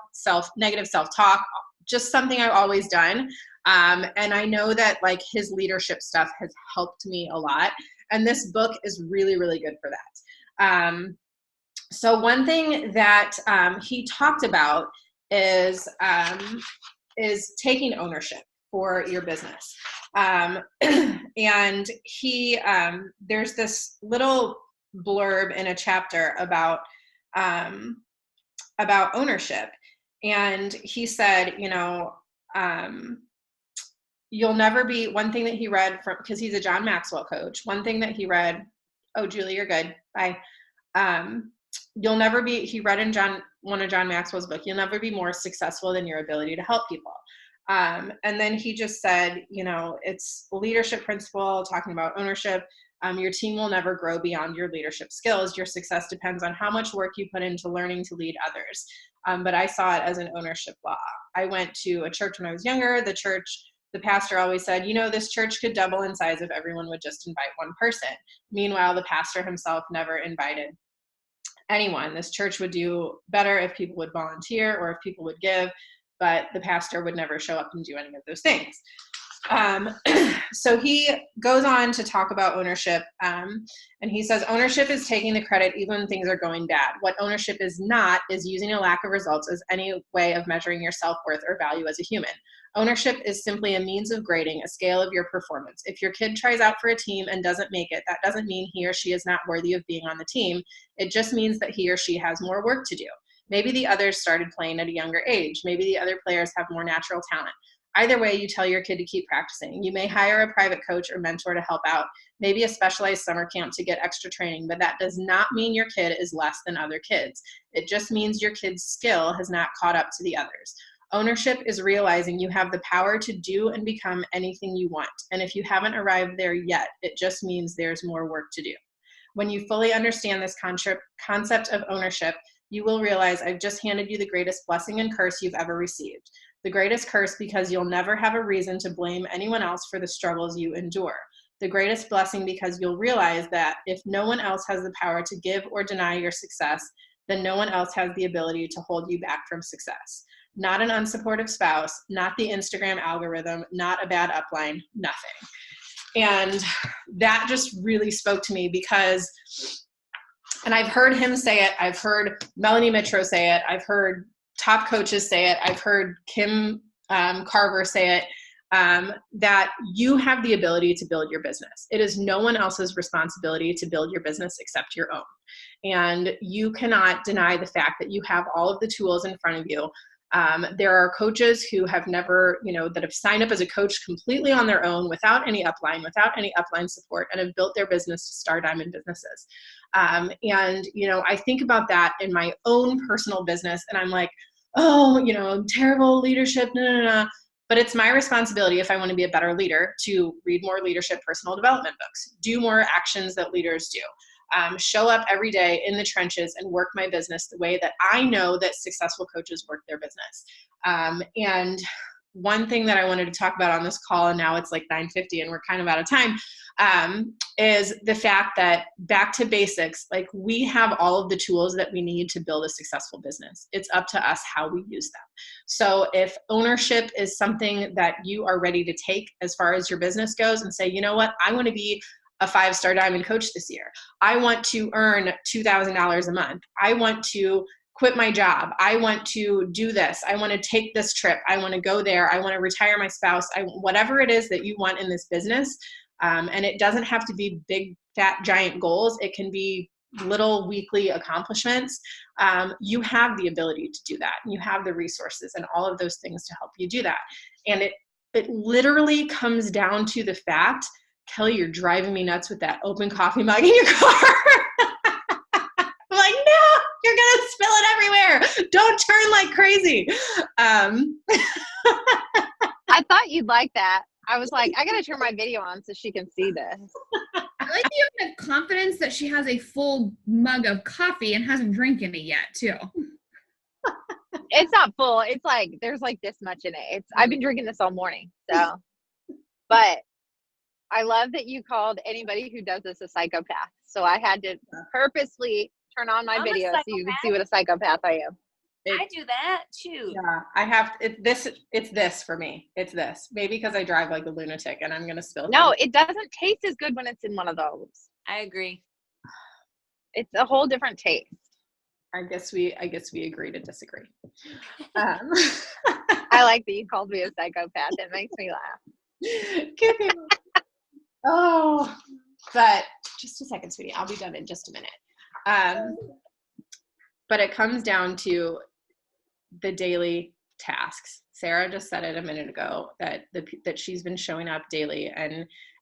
[SPEAKER 1] negative self-talk, just something I've always done. And I know that, like, his leadership stuff has helped me a lot. And this book is really, really good for that. So one thing that he talked about is taking ownership for your business. And he there's this little blurb in a chapter about ownership. And he said, you'll never be, one thing that he read from, because he's a John Maxwell coach, one thing that he read Oh, Julie, you're good. Bye. You'll never be, he read in one of John Maxwell's book, you'll never be more successful than your ability to help people. And then he just said, it's a leadership principle, talking about ownership. Your team will never grow beyond your leadership skills. Your success depends on how much work you put into learning to lead others. But I saw it as an ownership law. I went to a church when I was younger. The pastor always said, this church could double in size if everyone would just invite one person. Meanwhile, the pastor himself never invited anyone. This church would do better if people would volunteer or if people would give, but the pastor would never show up and do any of those things. So he goes on to talk about ownership, and he says, ownership is taking the credit even when things are going bad. What ownership is not is using a lack of results as any way of measuring your self-worth or value as a human. Ownership is simply a means of grading a scale of your performance. If your kid tries out for a team and doesn't make it, that doesn't mean he or she is not worthy of being on the team. It just means that he or she has more work to do. Maybe the others started playing at a younger age. Maybe the other players have more natural talent. Either way, you tell your kid to keep practicing. You may hire a private coach or mentor to help out, maybe a specialized summer camp to get extra training, but that does not mean your kid is less than other kids. It just means your kid's skill has not caught up to the others. Ownership is realizing you have the power to do and become anything you want. And if you haven't arrived there yet, it just means there's more work to do. When you fully understand this concept of ownership, you will realize I've just handed you the greatest blessing and curse you've ever received. The greatest curse because you'll never have a reason to blame anyone else for the struggles you endure. The greatest blessing because you'll realize that if no one else has the power to give or deny your success, then no one else has the ability to hold you back from success. Not an unsupportive spouse, not the Instagram algorithm, not a bad upline, nothing. And that just really spoke to me because, and I've heard him say it, I've heard Melanie Mitro say it, I've heard top coaches say it, I've heard Kim Carver say it, that you have the ability to build your business. It is no one else's responsibility to build your business except your own. And you cannot deny the fact that you have all of the tools in front of you. There are coaches who have never, that have signed up as a coach completely on their own without any upline support and have built their business to Star Diamond businesses. And, I think about that in my own personal business and I'm like, terrible leadership, no. But it's my responsibility if I want to be a better leader to read more leadership personal development books, do more actions that leaders do. Show up every day in the trenches and work my business the way that I know that successful coaches work their business. And one thing that I wanted to talk about on this call, and now it's like 9:50 and we're kind of out of time, is the fact that back to basics, like we have all of the tools that we need to build a successful business. It's up to us how we use them. So if ownership is something that you are ready to take as far as your business goes and say, you know what, I want to be a 5-star diamond coach this year. I want to earn $2,000 a month. I want to quit my job. I want to do this. I want to take this trip. I want to go there. I want to retire my spouse. Whatever it is that you want in this business. And it doesn't have to be big, fat, giant goals. It can be little weekly accomplishments. You have the ability to do that. You have the resources and all of those things to help you do that. And it literally comes down to the fact, Kelly, you're driving me nuts with that open coffee mug in your car. I'm like, no, you're going to spill it everywhere. Don't turn like crazy.
[SPEAKER 6] I thought you'd like that. I was like, I got to turn my video on so she can see this.
[SPEAKER 4] I like you have confidence that she has a full mug of coffee and hasn't drinking it yet, too.
[SPEAKER 6] It's not full. It's like, there's like this much in it. I've been drinking this all morning. So, but I love that you called anybody who does this a psychopath. So I had to purposely turn on my video so you can see what a psychopath I am.
[SPEAKER 7] I do that. Shoot.
[SPEAKER 1] Yeah, I have, it's this for me. It's this. Maybe because I drive like a lunatic and I'm going to spill.
[SPEAKER 6] No, it doesn't taste as good when it's in one of those.
[SPEAKER 7] I agree.
[SPEAKER 6] It's a whole different taste.
[SPEAKER 1] I guess we agree to disagree.
[SPEAKER 6] I like that you called me a psychopath. It makes me laugh.
[SPEAKER 1] Oh, but just a second, sweetie. I'll be done in just a minute. But it comes down to the daily tasks. Sarah just said it a minute ago that she's been showing up daily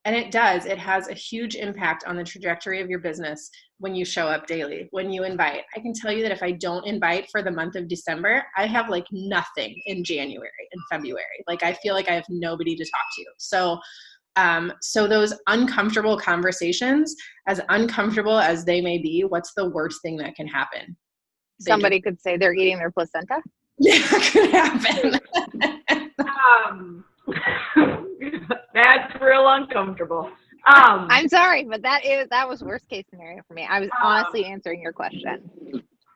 [SPEAKER 1] And it does. It has a huge impact on the trajectory of your business when you show up daily, when you invite. I can tell you that if I don't invite for the month of December, I have like nothing in January and February. Like I feel like I have nobody to talk to. So those uncomfortable conversations, as uncomfortable as they may be, what's the worst thing that can happen?
[SPEAKER 6] Somebody could say they're eating their placenta.
[SPEAKER 1] Yeah, it could happen.
[SPEAKER 5] That's real uncomfortable.
[SPEAKER 6] I'm sorry, but that was worst case scenario for me. I was honestly answering your question.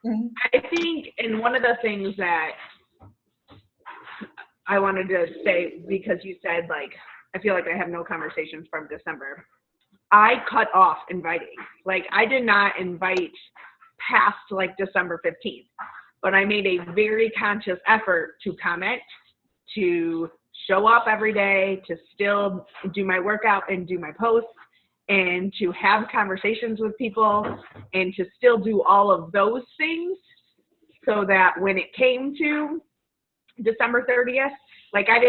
[SPEAKER 5] I think, and one of the things that I wanted to say, because you said, like, I feel like I have no conversations from December. I cut off inviting. Like, I did not invite past, like, December 15th. But I made a very conscious effort to comment, to show up every day, to still do my workout and do my posts, and to have conversations with people, and to still do all of those things, so that when it came to December 30th, like I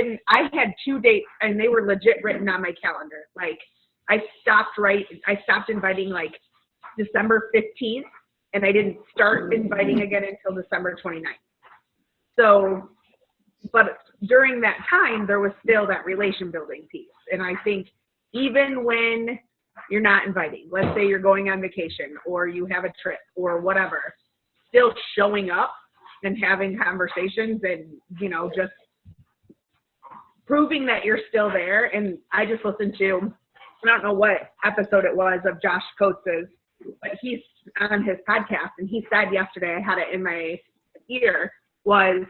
[SPEAKER 5] had 2 dates and they were legit written on my calendar. Like I stopped inviting like December 15th, and I didn't start inviting again until December 29th. So, but during that time, there was still that relation building piece. And I think even when you're not inviting, let's say you're going on vacation or you have a trip or whatever, still showing up and having conversations and, you know, just proving that you're still there. And I just listened to, I don't know what episode it was of Josh Coates's, but he's on his podcast, and he said yesterday, I had it in my ear, was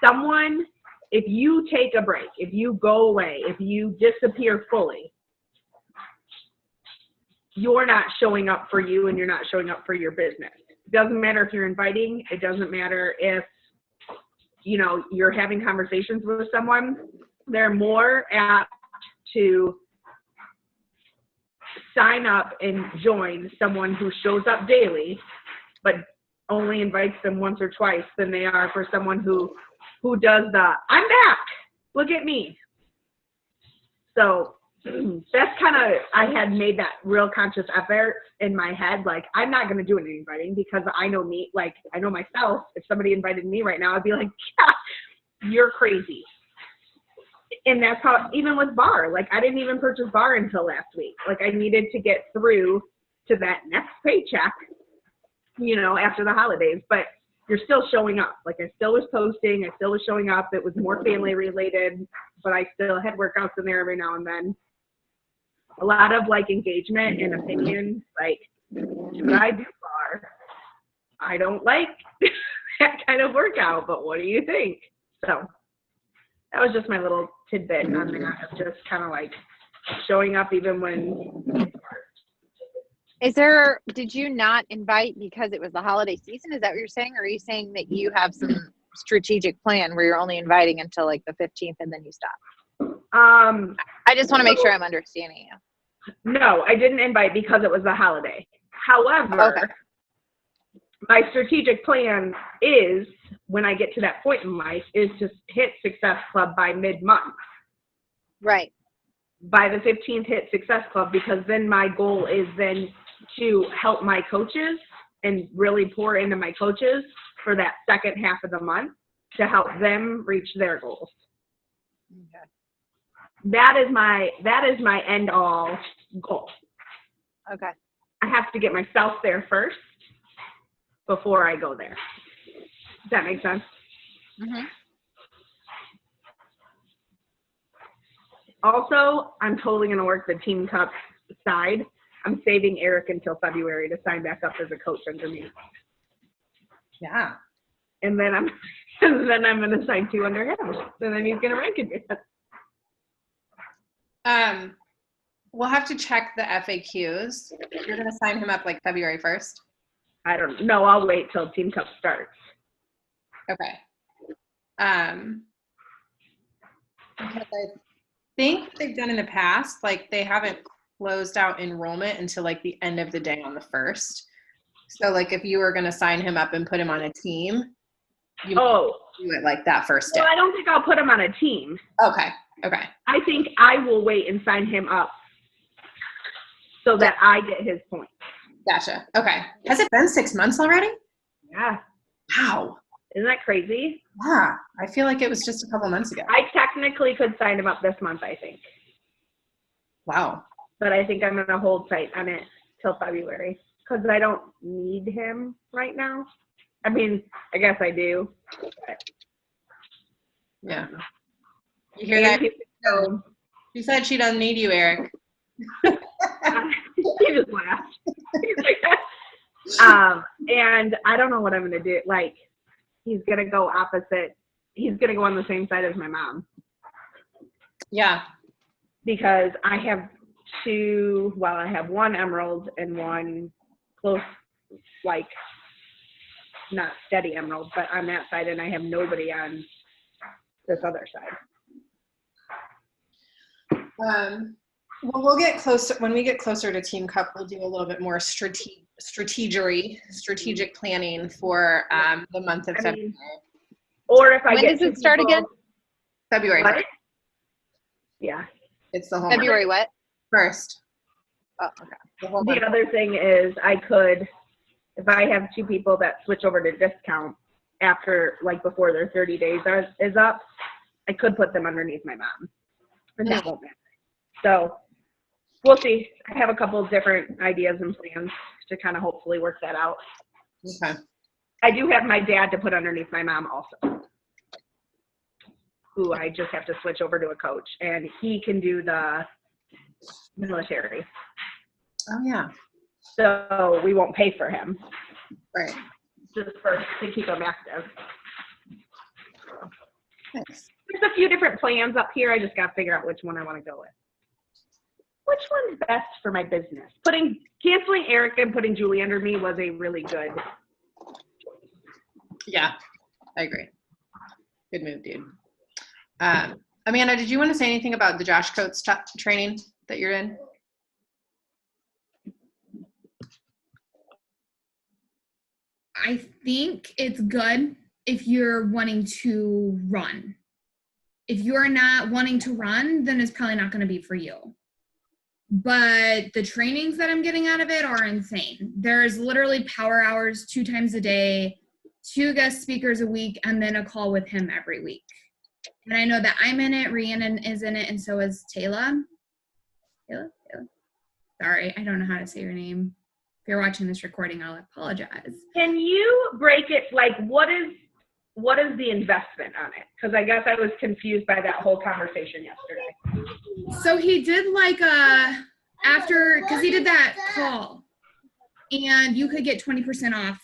[SPEAKER 5] someone, if you take a break, if you go away, if you disappear fully, you're not showing up for you and you're not showing up for your business. It doesn't matter if you're inviting. It doesn't matter if, you know, you're having conversations with someone. They're more apt to sign up and join someone who shows up daily, but only invites them once or twice, than they are for someone who does the, I'm back, look at me. So that's kind of, I had made that real conscious effort in my head. Like, I'm not going to do any inviting, because I know me, like, I know myself. If somebody invited me right now, I'd be like, yeah, you're crazy. And that's how, even with bar, like I didn't even purchase bar until last week. Like I needed to get through to that next paycheck, you know, after the holidays, but you're still showing up. Like I still was posting, I still was showing up. It was more family related, but I still had workouts in there every now and then. A lot of like engagement and opinion, like, should I do bar? I don't like that kind of workout, but what do you think? So that was just my little tidbit on that, of just kind of like showing up even when.
[SPEAKER 6] Did you not invite because it was the holiday season? Is that what you're saying? Or are you saying that you have some strategic plan where you're only inviting until like the 15th and then you stop? I just want to make sure I'm understanding you.
[SPEAKER 5] No, I didn't invite because it was the holiday. However,
[SPEAKER 6] Okay.
[SPEAKER 5] My strategic plan is, when I get to that point in life, is to hit Success Club by mid-month.
[SPEAKER 6] Right.
[SPEAKER 5] By the 15th, hit Success Club, because then my goal is then to help my coaches and really pour into my coaches for that second half of the month to help them reach their goals.
[SPEAKER 6] Okay.
[SPEAKER 5] That is my end all goal.
[SPEAKER 6] Okay.
[SPEAKER 5] I have to get myself there first before I go there. Does that make sense?
[SPEAKER 6] Mm-hmm.
[SPEAKER 5] Also, I'm totally going to work the Team Cup side. I'm saving Eric until February to sign back up as a coach under me.
[SPEAKER 1] Yeah.
[SPEAKER 5] And then I'm going to sign 2 under him. And then he's going to rank it.
[SPEAKER 1] We'll have to check the FAQs. You're going to sign him up like February 1st?
[SPEAKER 5] I don't know. I'll wait till Team Cup starts.
[SPEAKER 1] Okay. Because I think they've done in the past, like they haven't closed out enrollment until like the end of the day on the 1st. So like if you were going to sign him up and put him on a team, you might do it like that first day.
[SPEAKER 5] Well, I don't think I'll put him on a team.
[SPEAKER 1] Okay.
[SPEAKER 5] I think I will wait and sign him up so that I get his points.
[SPEAKER 1] Gotcha. Okay. Has it been 6 months already?
[SPEAKER 5] Yeah.
[SPEAKER 1] Wow.
[SPEAKER 5] Isn't that crazy?
[SPEAKER 1] Yeah. I feel like it was just a couple months ago.
[SPEAKER 5] I technically could sign him up this month, I think.
[SPEAKER 1] Wow.
[SPEAKER 5] But I think I'm going to hold tight on it till February because I don't need him right now. I mean, I guess I do. But
[SPEAKER 1] Yeah. You hear that?
[SPEAKER 5] So,
[SPEAKER 1] She said she doesn't need you, Eric.
[SPEAKER 5] he just laughed. And I don't know what I'm going to do. Like, he's going to go opposite. He's going to go on the same side as my mom.
[SPEAKER 1] Yeah.
[SPEAKER 5] Because I have I have one emerald and one close, like, not steady emerald, but on that side, and I have nobody on this other side.
[SPEAKER 1] Well, we'll get closer. When we get closer to Team Cup, we'll do a little bit more strategic planning for the month of February.
[SPEAKER 5] Or if I
[SPEAKER 6] When
[SPEAKER 5] get
[SPEAKER 6] does it start again?
[SPEAKER 1] February.
[SPEAKER 5] What? Yeah.
[SPEAKER 1] It's the whole
[SPEAKER 6] February what?
[SPEAKER 1] 1st.
[SPEAKER 6] Oh, okay.
[SPEAKER 5] The other thing is I could, if I have 2 people that switch over to discount after, like, before their 30 days is up, I could put them underneath my mom. And that won't matter. So we'll see. I have a couple of different ideas and plans to kind of hopefully work that out.
[SPEAKER 1] Okay.
[SPEAKER 5] I do have my dad to put underneath my mom also, who I just have to switch over to a coach, and he can do the military.
[SPEAKER 1] Oh, yeah.
[SPEAKER 5] So we won't pay for him.
[SPEAKER 1] Right.
[SPEAKER 5] Just to keep him active.
[SPEAKER 1] Nice.
[SPEAKER 5] There's a few different plans up here. I just got to figure out which one I want to go with. Which one's best for my business? Canceling Eric and putting Julie under me was a really good.
[SPEAKER 1] Yeah, I agree. Good move, dude. Amanda, did you want to say anything about the Josh Coates training that you're in?
[SPEAKER 4] I think it's good if you're wanting to run. If you're not wanting to run, then it's probably not going to be for you. But the trainings that I'm getting out of it are insane. There's literally power hours 2 times a day, 2 guest speakers a week, and then a call with him every week. And I know that I'm in it, Rhiannon is in it, and so is Taylor. Taylor? Sorry, I don't know how to say your name. If you're watching this recording, I'll apologize.
[SPEAKER 5] Can you break it, like, what is the investment on it? Because I guess I was confused by that whole conversation yesterday.
[SPEAKER 4] So he did like because he did that call, and you could get 20% off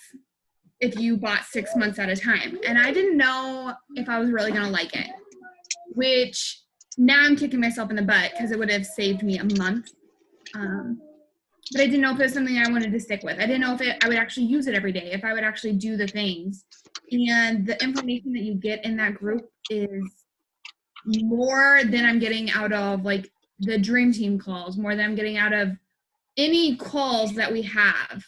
[SPEAKER 4] if you bought 6 months at a time. And I didn't know if I was really going to like it, which now I'm kicking myself in the butt because it would have saved me a month. But I didn't know if it was something I wanted to stick with. I didn't know if I would actually use it every day, if I would actually do the things. And the information that you get in that group is more than I'm getting out of, like, the Dream Team calls, more than I'm getting out of any calls that we have.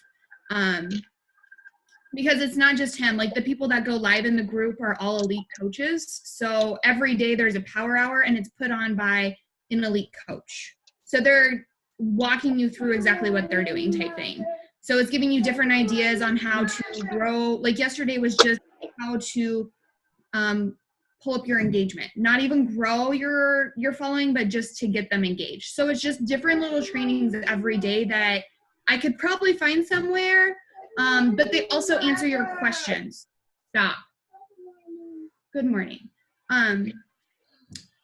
[SPEAKER 4] Because it's not just him. Like, the people that go live in the group are all elite coaches. So every day there's a power hour, and it's put on by an elite coach. So they're walking you through exactly what they're doing type thing. So it's giving you different ideas on how to grow. Like, yesterday was just how to pull up your engagement, not even grow your following, but just to get them engaged. So it's just different little trainings every day that I could probably find somewhere, but they also answer your questions. Stop. Good morning.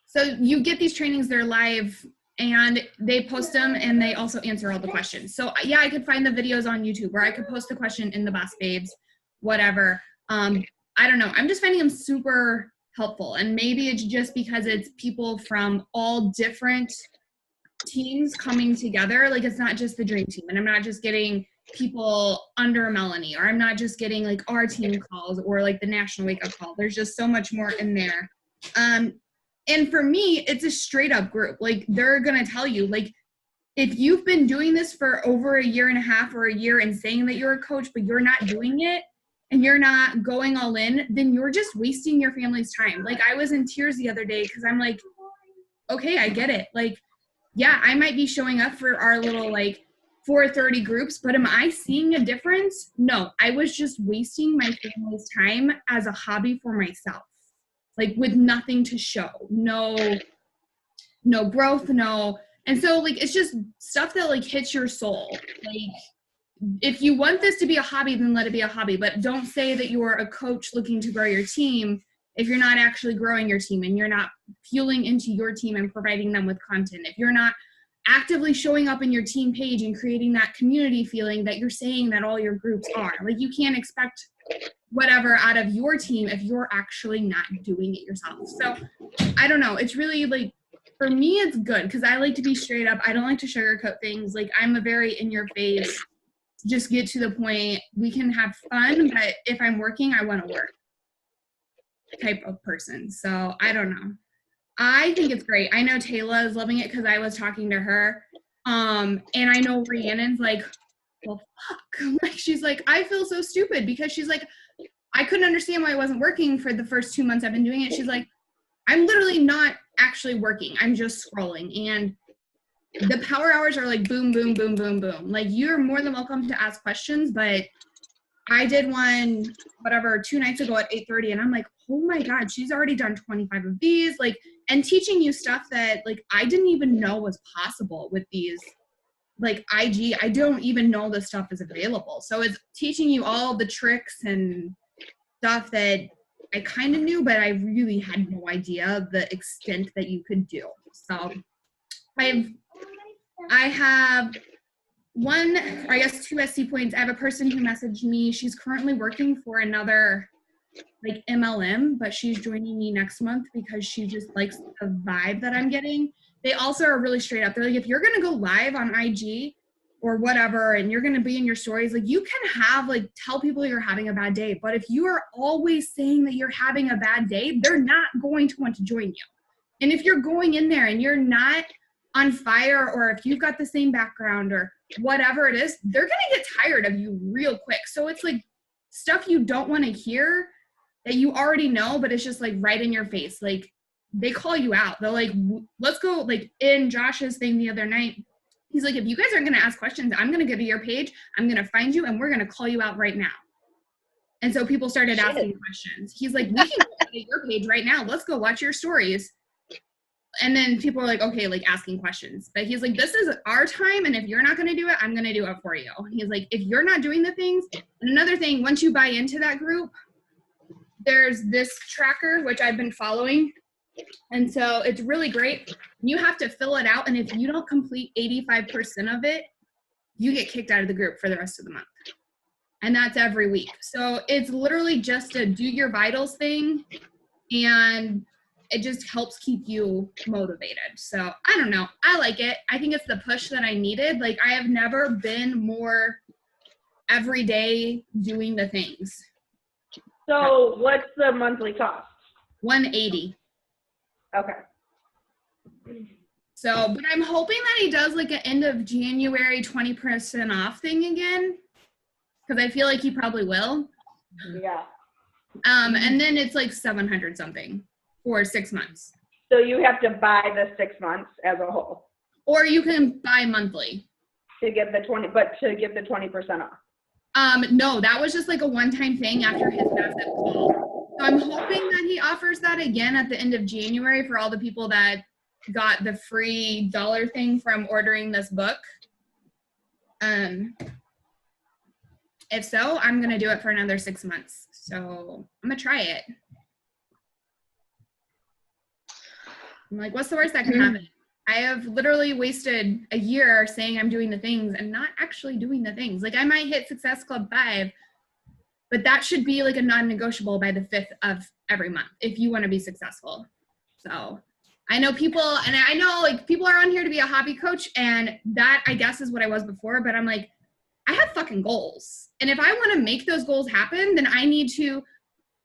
[SPEAKER 4] So you get these trainings, they're live, and they post them, and they also answer all the questions. So yeah, I could find the videos on YouTube, or I could post the question in the Boss Babes, whatever. I don't know. I'm just finding them super helpful. And maybe it's just because it's people from all different teams coming together. Like, it's not just the Dream Team, and I'm not just getting people under Melanie, or I'm not just getting like our team calls or like the National Wake Up Call. There's just so much more in there. And for me, it's a straight up group. Like, they're going to tell you, like, if you've been doing this for over 1.5 years or a year and saying that you're a coach, but you're not doing it and you're not going all in, then you're just wasting your family's time. Like, I was in tears the other day because I'm like, okay, I get it. Like, yeah, I might be showing up for our little, like, for 30 groups, but am I seeing a difference? No, I was just wasting my family's time as a hobby for myself, like with nothing to show, no growth, no. And so like, it's just stuff that like hits your soul. Like, if you want this to be a hobby, then let it be a hobby, but don't say that you're a coach looking to grow your team if you're not actually growing your team and you're not fueling into your team and providing them with content. If you're not actively showing up in your team page and creating that community feeling that you're saying that all your groups are. Like, you can't expect whatever out of your team if you're actually not doing it yourself. So I don't know. It's really like, for me, it's good because I like to be straight up. I don't like to sugarcoat things. Like, I'm a very in your face, just get to the point. We can have fun, but if I'm working, I want to work type of person. So I don't know. I think it's great. I know Taylor is loving it because I was talking to her. And I know Rhiannon's like, well, fuck. Like, she's like, I feel so stupid because she's like, I couldn't understand why it wasn't working for the first 2 months I've been doing it. She's like, I'm literally not actually working. I'm just scrolling. And the power hours are like boom, boom, boom, boom, boom. Like, you're more than welcome to ask questions, but I did one, 2 nights ago at 8:30, and I'm like, oh my God, she's already done 25 of these, like, and teaching you stuff that, like, I didn't even know was possible with these, like, IG. I don't even know this stuff is available. So it's teaching you all the tricks and stuff that I kind of knew, but I really had no idea the extent that you could do. So I have one, or I guess 2 SC points. I have a person who messaged me. She's currently working for another like MLM, but she's joining me next month because she just likes the vibe that I'm getting. They also are really straight up. They're like, if you're going to go live on IG or whatever, and you're going to be in your stories, like, you can have, like, tell people you're having a bad day. But if you are always saying that you're having a bad day, they're not going to want to join you. And if you're going in there and you're not on fire, or if you've got the same background or whatever it is, they're going to get tired of you real quick. So it's like stuff you don't want to hear that you already know, but it's just like right in your face. Like, they call you out. They're like, let's go, like in Josh's thing the other night, he's like, if you guys aren't going to ask questions, I'm going to go to your page, I'm going to find you, and we're going to call you out right now. And so people started asking questions. He's like, we can go to your page right now. Let's go watch your stories. And then people are like, okay, like asking questions. But he's like, this is our time, and if you're not going to do it, I'm going to do it for you. He's like, if you're not doing the things. And another thing, once you buy into that group, there's this tracker, which I've been following. And so it's really great. You have to fill it out. And if you don't complete 85% of it, you get kicked out of the group for the rest of the month. And that's every week. So it's literally just a do your vitals thing. And it just helps keep you motivated. So I don't know. I like it. I think it's the push that I needed. Like, I have never been more every day doing the things.
[SPEAKER 5] So what's the monthly cost?
[SPEAKER 4] $180.
[SPEAKER 5] Okay.
[SPEAKER 4] So, but I'm hoping that he does like an end of January 20% off thing again, because I feel like he probably will.
[SPEAKER 5] Yeah.
[SPEAKER 4] And then it's like 700 something for 6 months.
[SPEAKER 5] So you have to buy the 6 months as a whole.
[SPEAKER 4] Or you can buy monthly.
[SPEAKER 5] To get the 20% off.
[SPEAKER 4] No, that was just like a one-time thing after his massive call. So I'm hoping that he offers that again at the end of January for all the people that got the free dollar thing from ordering this book. If so, I'm going to do it for another 6 months. So I'm going to try it. I'm like, what's the worst that can happen? I have literally wasted a year saying I'm doing the things and not actually doing the things. Like, I might hit Success Club 5, but that should be like a non-negotiable by the 5th of every month if you want to be successful. So I know people, and I know like people are on here to be a hobby coach, and that I guess is what I was before, but I'm like, I have fucking goals. And if I want to make those goals happen, then I need to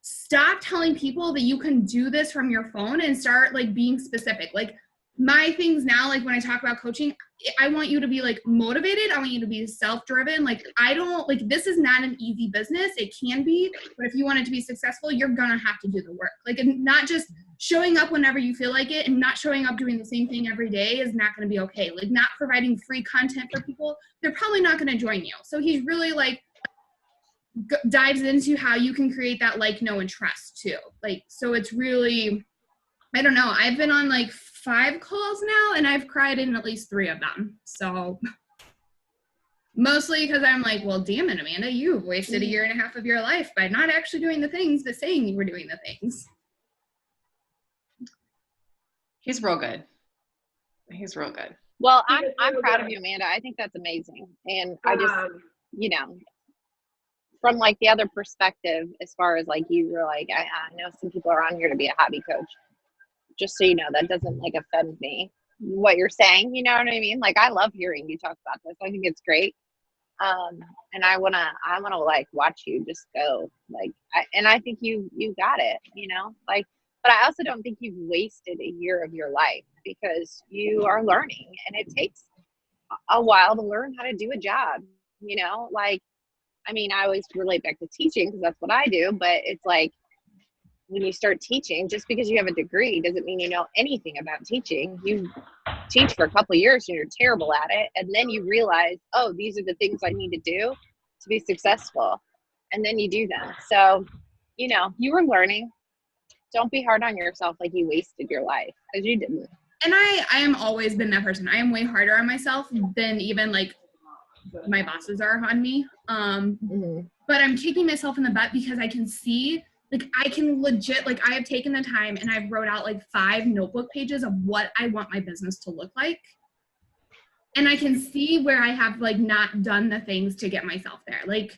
[SPEAKER 4] stop telling people that you can do this from your phone and start like being specific. Like, my things now, like when I talk about coaching, I want you to be like motivated. I want you to be self-driven. Like, I don't like, this is not an easy business. It can be, but if you want it to be successful, you're going to have to do the work. Like, and not just showing up whenever you feel like it and not showing up doing the same thing every day is not going to be okay. Like not providing free content for people, they're probably not going to join you. So he's really like dives into how you can create that like, know, and trust too. Like, so it's really, I don't know. I've been on like 5 calls now and I've cried in at least 3 of them. So mostly because I'm like, well, damn it, Amanda, you've wasted 1.5 years of your life by not actually doing the things, but saying you were doing the things.
[SPEAKER 1] He's real good. He's real good.
[SPEAKER 6] Well, I'm proud of you, Amanda. I think that's amazing. And I just, you know, from like the other perspective, as far as like you were like, I know some people are on here to be a hobby coach. Just so you know, that doesn't like offend me. What you're saying, you know what I mean? Like I love hearing you talk about this. I think it's great. And I wanna like watch you just go. Like, I think you got it. You know, like. But I also don't think you've wasted 1 year of your life because you are learning, and it takes a while to learn how to do a job. You know, like, I mean, I always relate back to teaching because that's what I do. But it's like when you start teaching, just because you have a degree doesn't mean you know anything about teaching. You teach for a couple of years and you're terrible at it, and then you realize, oh, these are the things I need to do to be successful, and then you do them. So, you know, you were learning. Don't be hard on yourself like you wasted your life, because you didn't.
[SPEAKER 4] And I am always been that person. I am way harder on myself than even like my bosses are on me. But I'm kicking myself in the butt because I can see, like I can legit, like I have taken the time and I've wrote out like 5 notebook pages of what I want my business to look like. And I can see where I have like not done the things to get myself there. Like,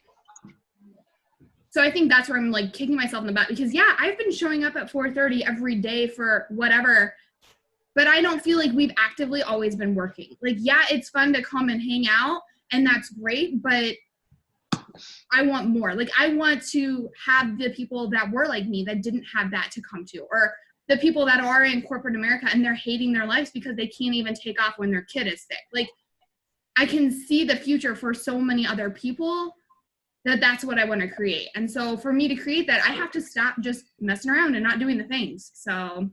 [SPEAKER 4] so I think that's where I'm like kicking myself in the butt because yeah, I've been showing up at 4:30 every day for whatever, but I don't feel like we've actively always been working. Like, yeah, it's fun to come and hang out and that's great, but I want more. Like I want to have the people that were like me that didn't have that to come to, or the people that are in corporate America and they're hating their lives because they can't even take off when their kid is sick. Like I can see the future for so many other people that's what I want to create. And so for me to create that, I have to stop just messing around and not doing the things. So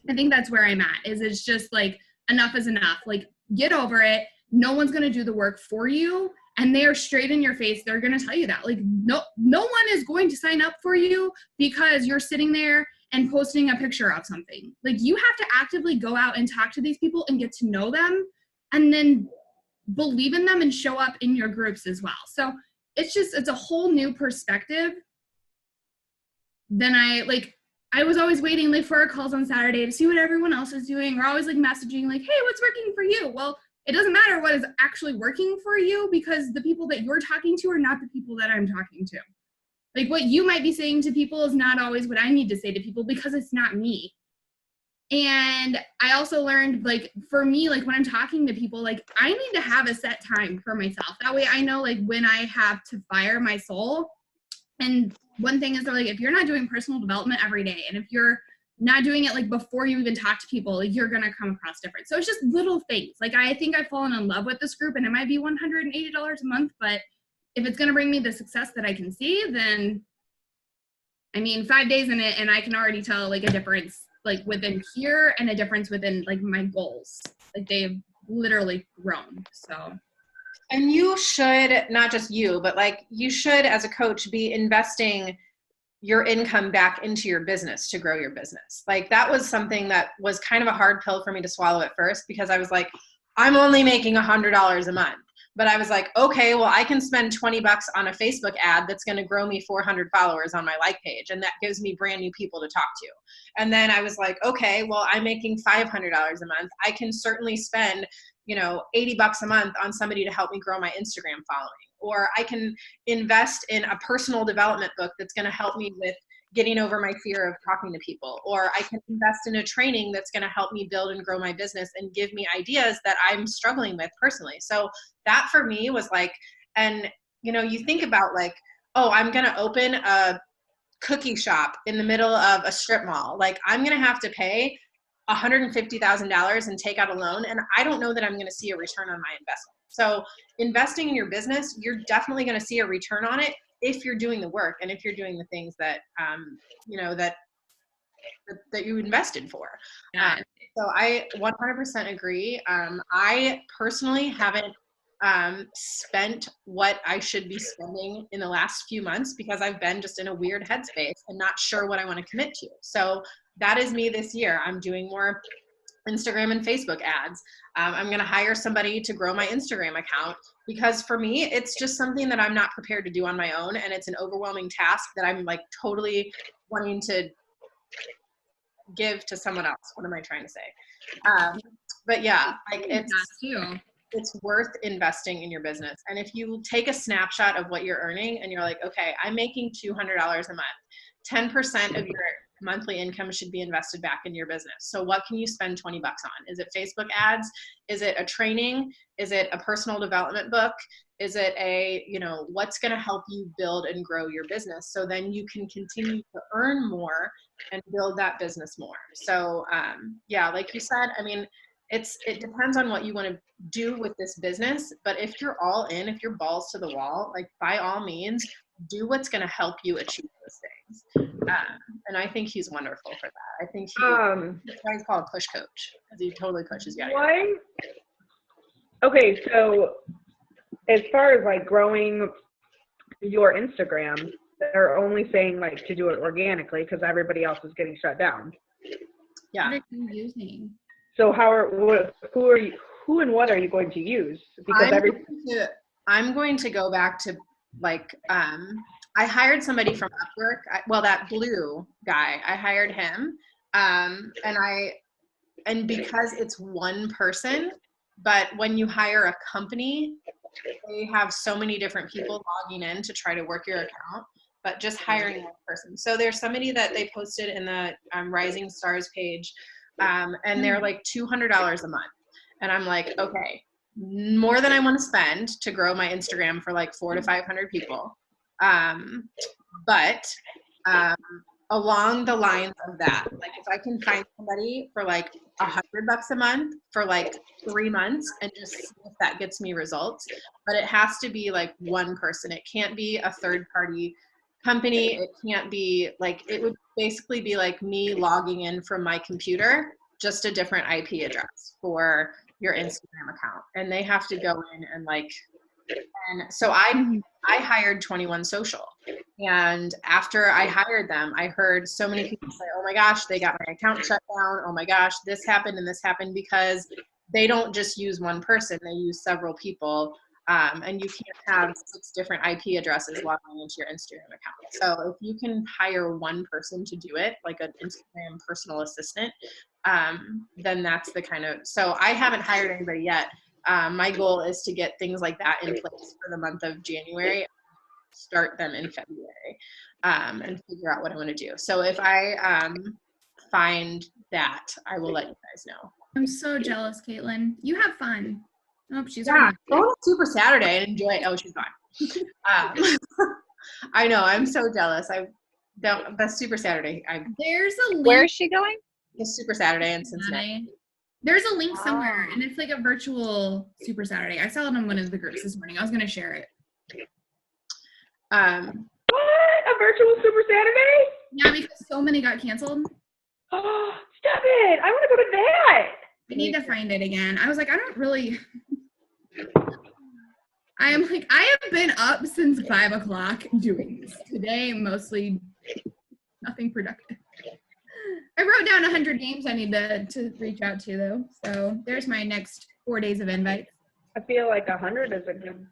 [SPEAKER 4] I think that's where I'm at, is it's just like, enough is enough. Like, get over it. No one's going to do the work for you. And they are straight in your face. They're going to tell you that. Like, no one is going to sign up for you because you're sitting there and posting a picture of something. Like, you have to actively go out and talk to these people and get to know them and then believe in them and show up in your groups as well. So it's a whole new perspective than I was always waiting like for our calls on Saturday to see what everyone else is doing. We're always like messaging like, hey, what's working for you? Well, it doesn't matter what is actually working for you because the people that you're talking to are not the people that I'm talking to. Like what you might be saying to people is not always what I need to say to people because it's not me. And I also learned, like, for me, like when I'm talking to people, like I need to have a set time for myself. That way I know like when I have to fire my soul. And one thing is, they're like, if you're not doing personal development every day, and if you're not doing it like before you even talk to people, like you're gonna come across different. So it's just little things. Like I think I've fallen in love with this group, and it might be $180 a month, but if it's gonna bring me the success that I can see, then I mean 5 days in it and I can already tell like a difference like within here and a difference within like my goals. Like they've literally grown. So.
[SPEAKER 1] And you should, not just you, but like you should as a coach be investing your income back into your business to grow your business. Like that was something that was kind of a hard pill for me to swallow at first, because I was like, I'm only making $100 a month. But I was like, okay, well, I can spend $20 on a Facebook ad that's going to grow me 400 followers on my like page. And that gives me brand new people to talk to. And then I was like, okay, well, I'm making $500 a month. I can certainly spend, $80 a month on somebody to help me grow my Instagram following. Or I can invest in a personal development book that's going to help me with getting over my fear of talking to people. Or I can invest in a training that's going to help me build and grow my business and give me ideas that I'm struggling with personally. So that for me was like, and you think about like, oh, I'm going to open a cookie shop in the middle of a strip mall. Like I'm going to have to pay $150,000 and take out a loan. And I don't know that I'm going to see a return on my investment. So investing in your business, you're definitely going to see a return on it if you're doing the work and if you're doing the things that, that that you invested for.
[SPEAKER 4] Yeah.
[SPEAKER 1] So I 100% agree. I personally haven't spent what I should be spending in the last few months because I've been just in a weird headspace and not sure what I want to commit to. So that is me this year. I'm doing more Instagram and Facebook ads. I'm going to hire somebody to grow my Instagram account because for me, it's just something that I'm not prepared to do on my own. And it's an overwhelming task that I'm like totally wanting to give to someone else. What am I trying to say? But yeah, like it's worth investing in your business. And if you take a snapshot of what you're earning and you're like, okay, I'm making $200 a month, 10% of your monthly income should be invested back in your business. So what can you spend 20 bucks on? Is it Facebook ads? Is it a training? Is it a personal development book? Is it a, what's going to help you build and grow your business? So then you can continue to earn more and build that business more. So yeah, like you said, I mean, it depends on what you want to do with this business, but if you're all in, if you're balls to the wall, like by all means, do what's going to help you achieve those things. And I think he's wonderful for that. I think that's why he's called a push coach, because he totally pushes you out of your
[SPEAKER 5] Okay, so as far as like growing your Instagram, they're only saying like to do it organically because everybody else is getting shut down.
[SPEAKER 1] Yeah.
[SPEAKER 4] What are you using?
[SPEAKER 5] So who and what are you going to use? Because
[SPEAKER 1] I'm going to go back to like I hired somebody from Upwork. That blue guy, I hired him, and because it's one person, but when you hire a company, they have so many different people logging in to try to work your account. But just hiring one person. So there's somebody that they posted in the Rising Stars page, and they're like $200 a month. And I'm like, okay, more than I want to spend to grow my Instagram for like 400 to 500 people. But along the lines of that, like if I can find somebody for like $100 a month for like 3 months and just see if that gets me results, but it has to be like one person. It can't be a third party company. It can't be like, it would basically be like me logging in from my computer, just a different IP address for your Instagram account. And they have to go in and so I hired 21 Social. And after I hired them, I heard so many people say, oh my gosh, they got my account shut down. Oh my gosh, this happened and this happened, because they don't just use one person, they use several people. And you can't have 6 different IP addresses logging into your Instagram account. So if you can hire one person to do it, like an Instagram personal assistant, then that's the kind of, so I haven't hired anybody yet. My goal is to get things like that in place for the month of January, start them in February, and figure out what I want to do. So if I find that, I will let you guys know.
[SPEAKER 4] I'm so jealous, Caitlin. You have fun. Oh, she's
[SPEAKER 1] Go to Super Saturday and enjoy it. Oh, she's gone. I know. I'm so jealous. That's Super Saturday.
[SPEAKER 4] There's a link.
[SPEAKER 6] Where is she going?
[SPEAKER 1] It's Super Saturday in Cincinnati.
[SPEAKER 4] There's a link somewhere, and it's like a virtual Super Saturday. I saw it on one of the groups this morning. I was going to share it.
[SPEAKER 5] What? A virtual Super Saturday?
[SPEAKER 4] Yeah, because so many got canceled.
[SPEAKER 5] Oh, stop it. I want to go to that.
[SPEAKER 4] I need to find it again. I was like, I don't really. I am like, I have been up since 5 o'clock doing this. Today, mostly nothing productive. I wrote down 100 names I need to reach out to, though. So there's my next 4 days of invites.
[SPEAKER 5] I feel like 100 is a good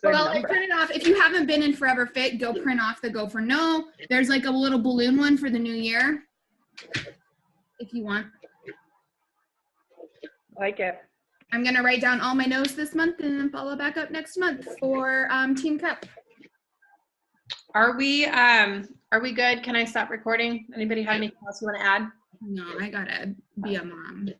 [SPEAKER 4] Well, I
[SPEAKER 5] number.
[SPEAKER 4] printed off. If you haven't been in Forever Fit, go print off the Go for No. There's like a little balloon one for the new year, if you want.
[SPEAKER 5] Like it.
[SPEAKER 4] I'm going to write down all my no's this month and then follow back up next month for Team Cup.
[SPEAKER 1] Are we good? Can I stop recording? Anybody have anything else you want to add?
[SPEAKER 4] No, I got to be a mom.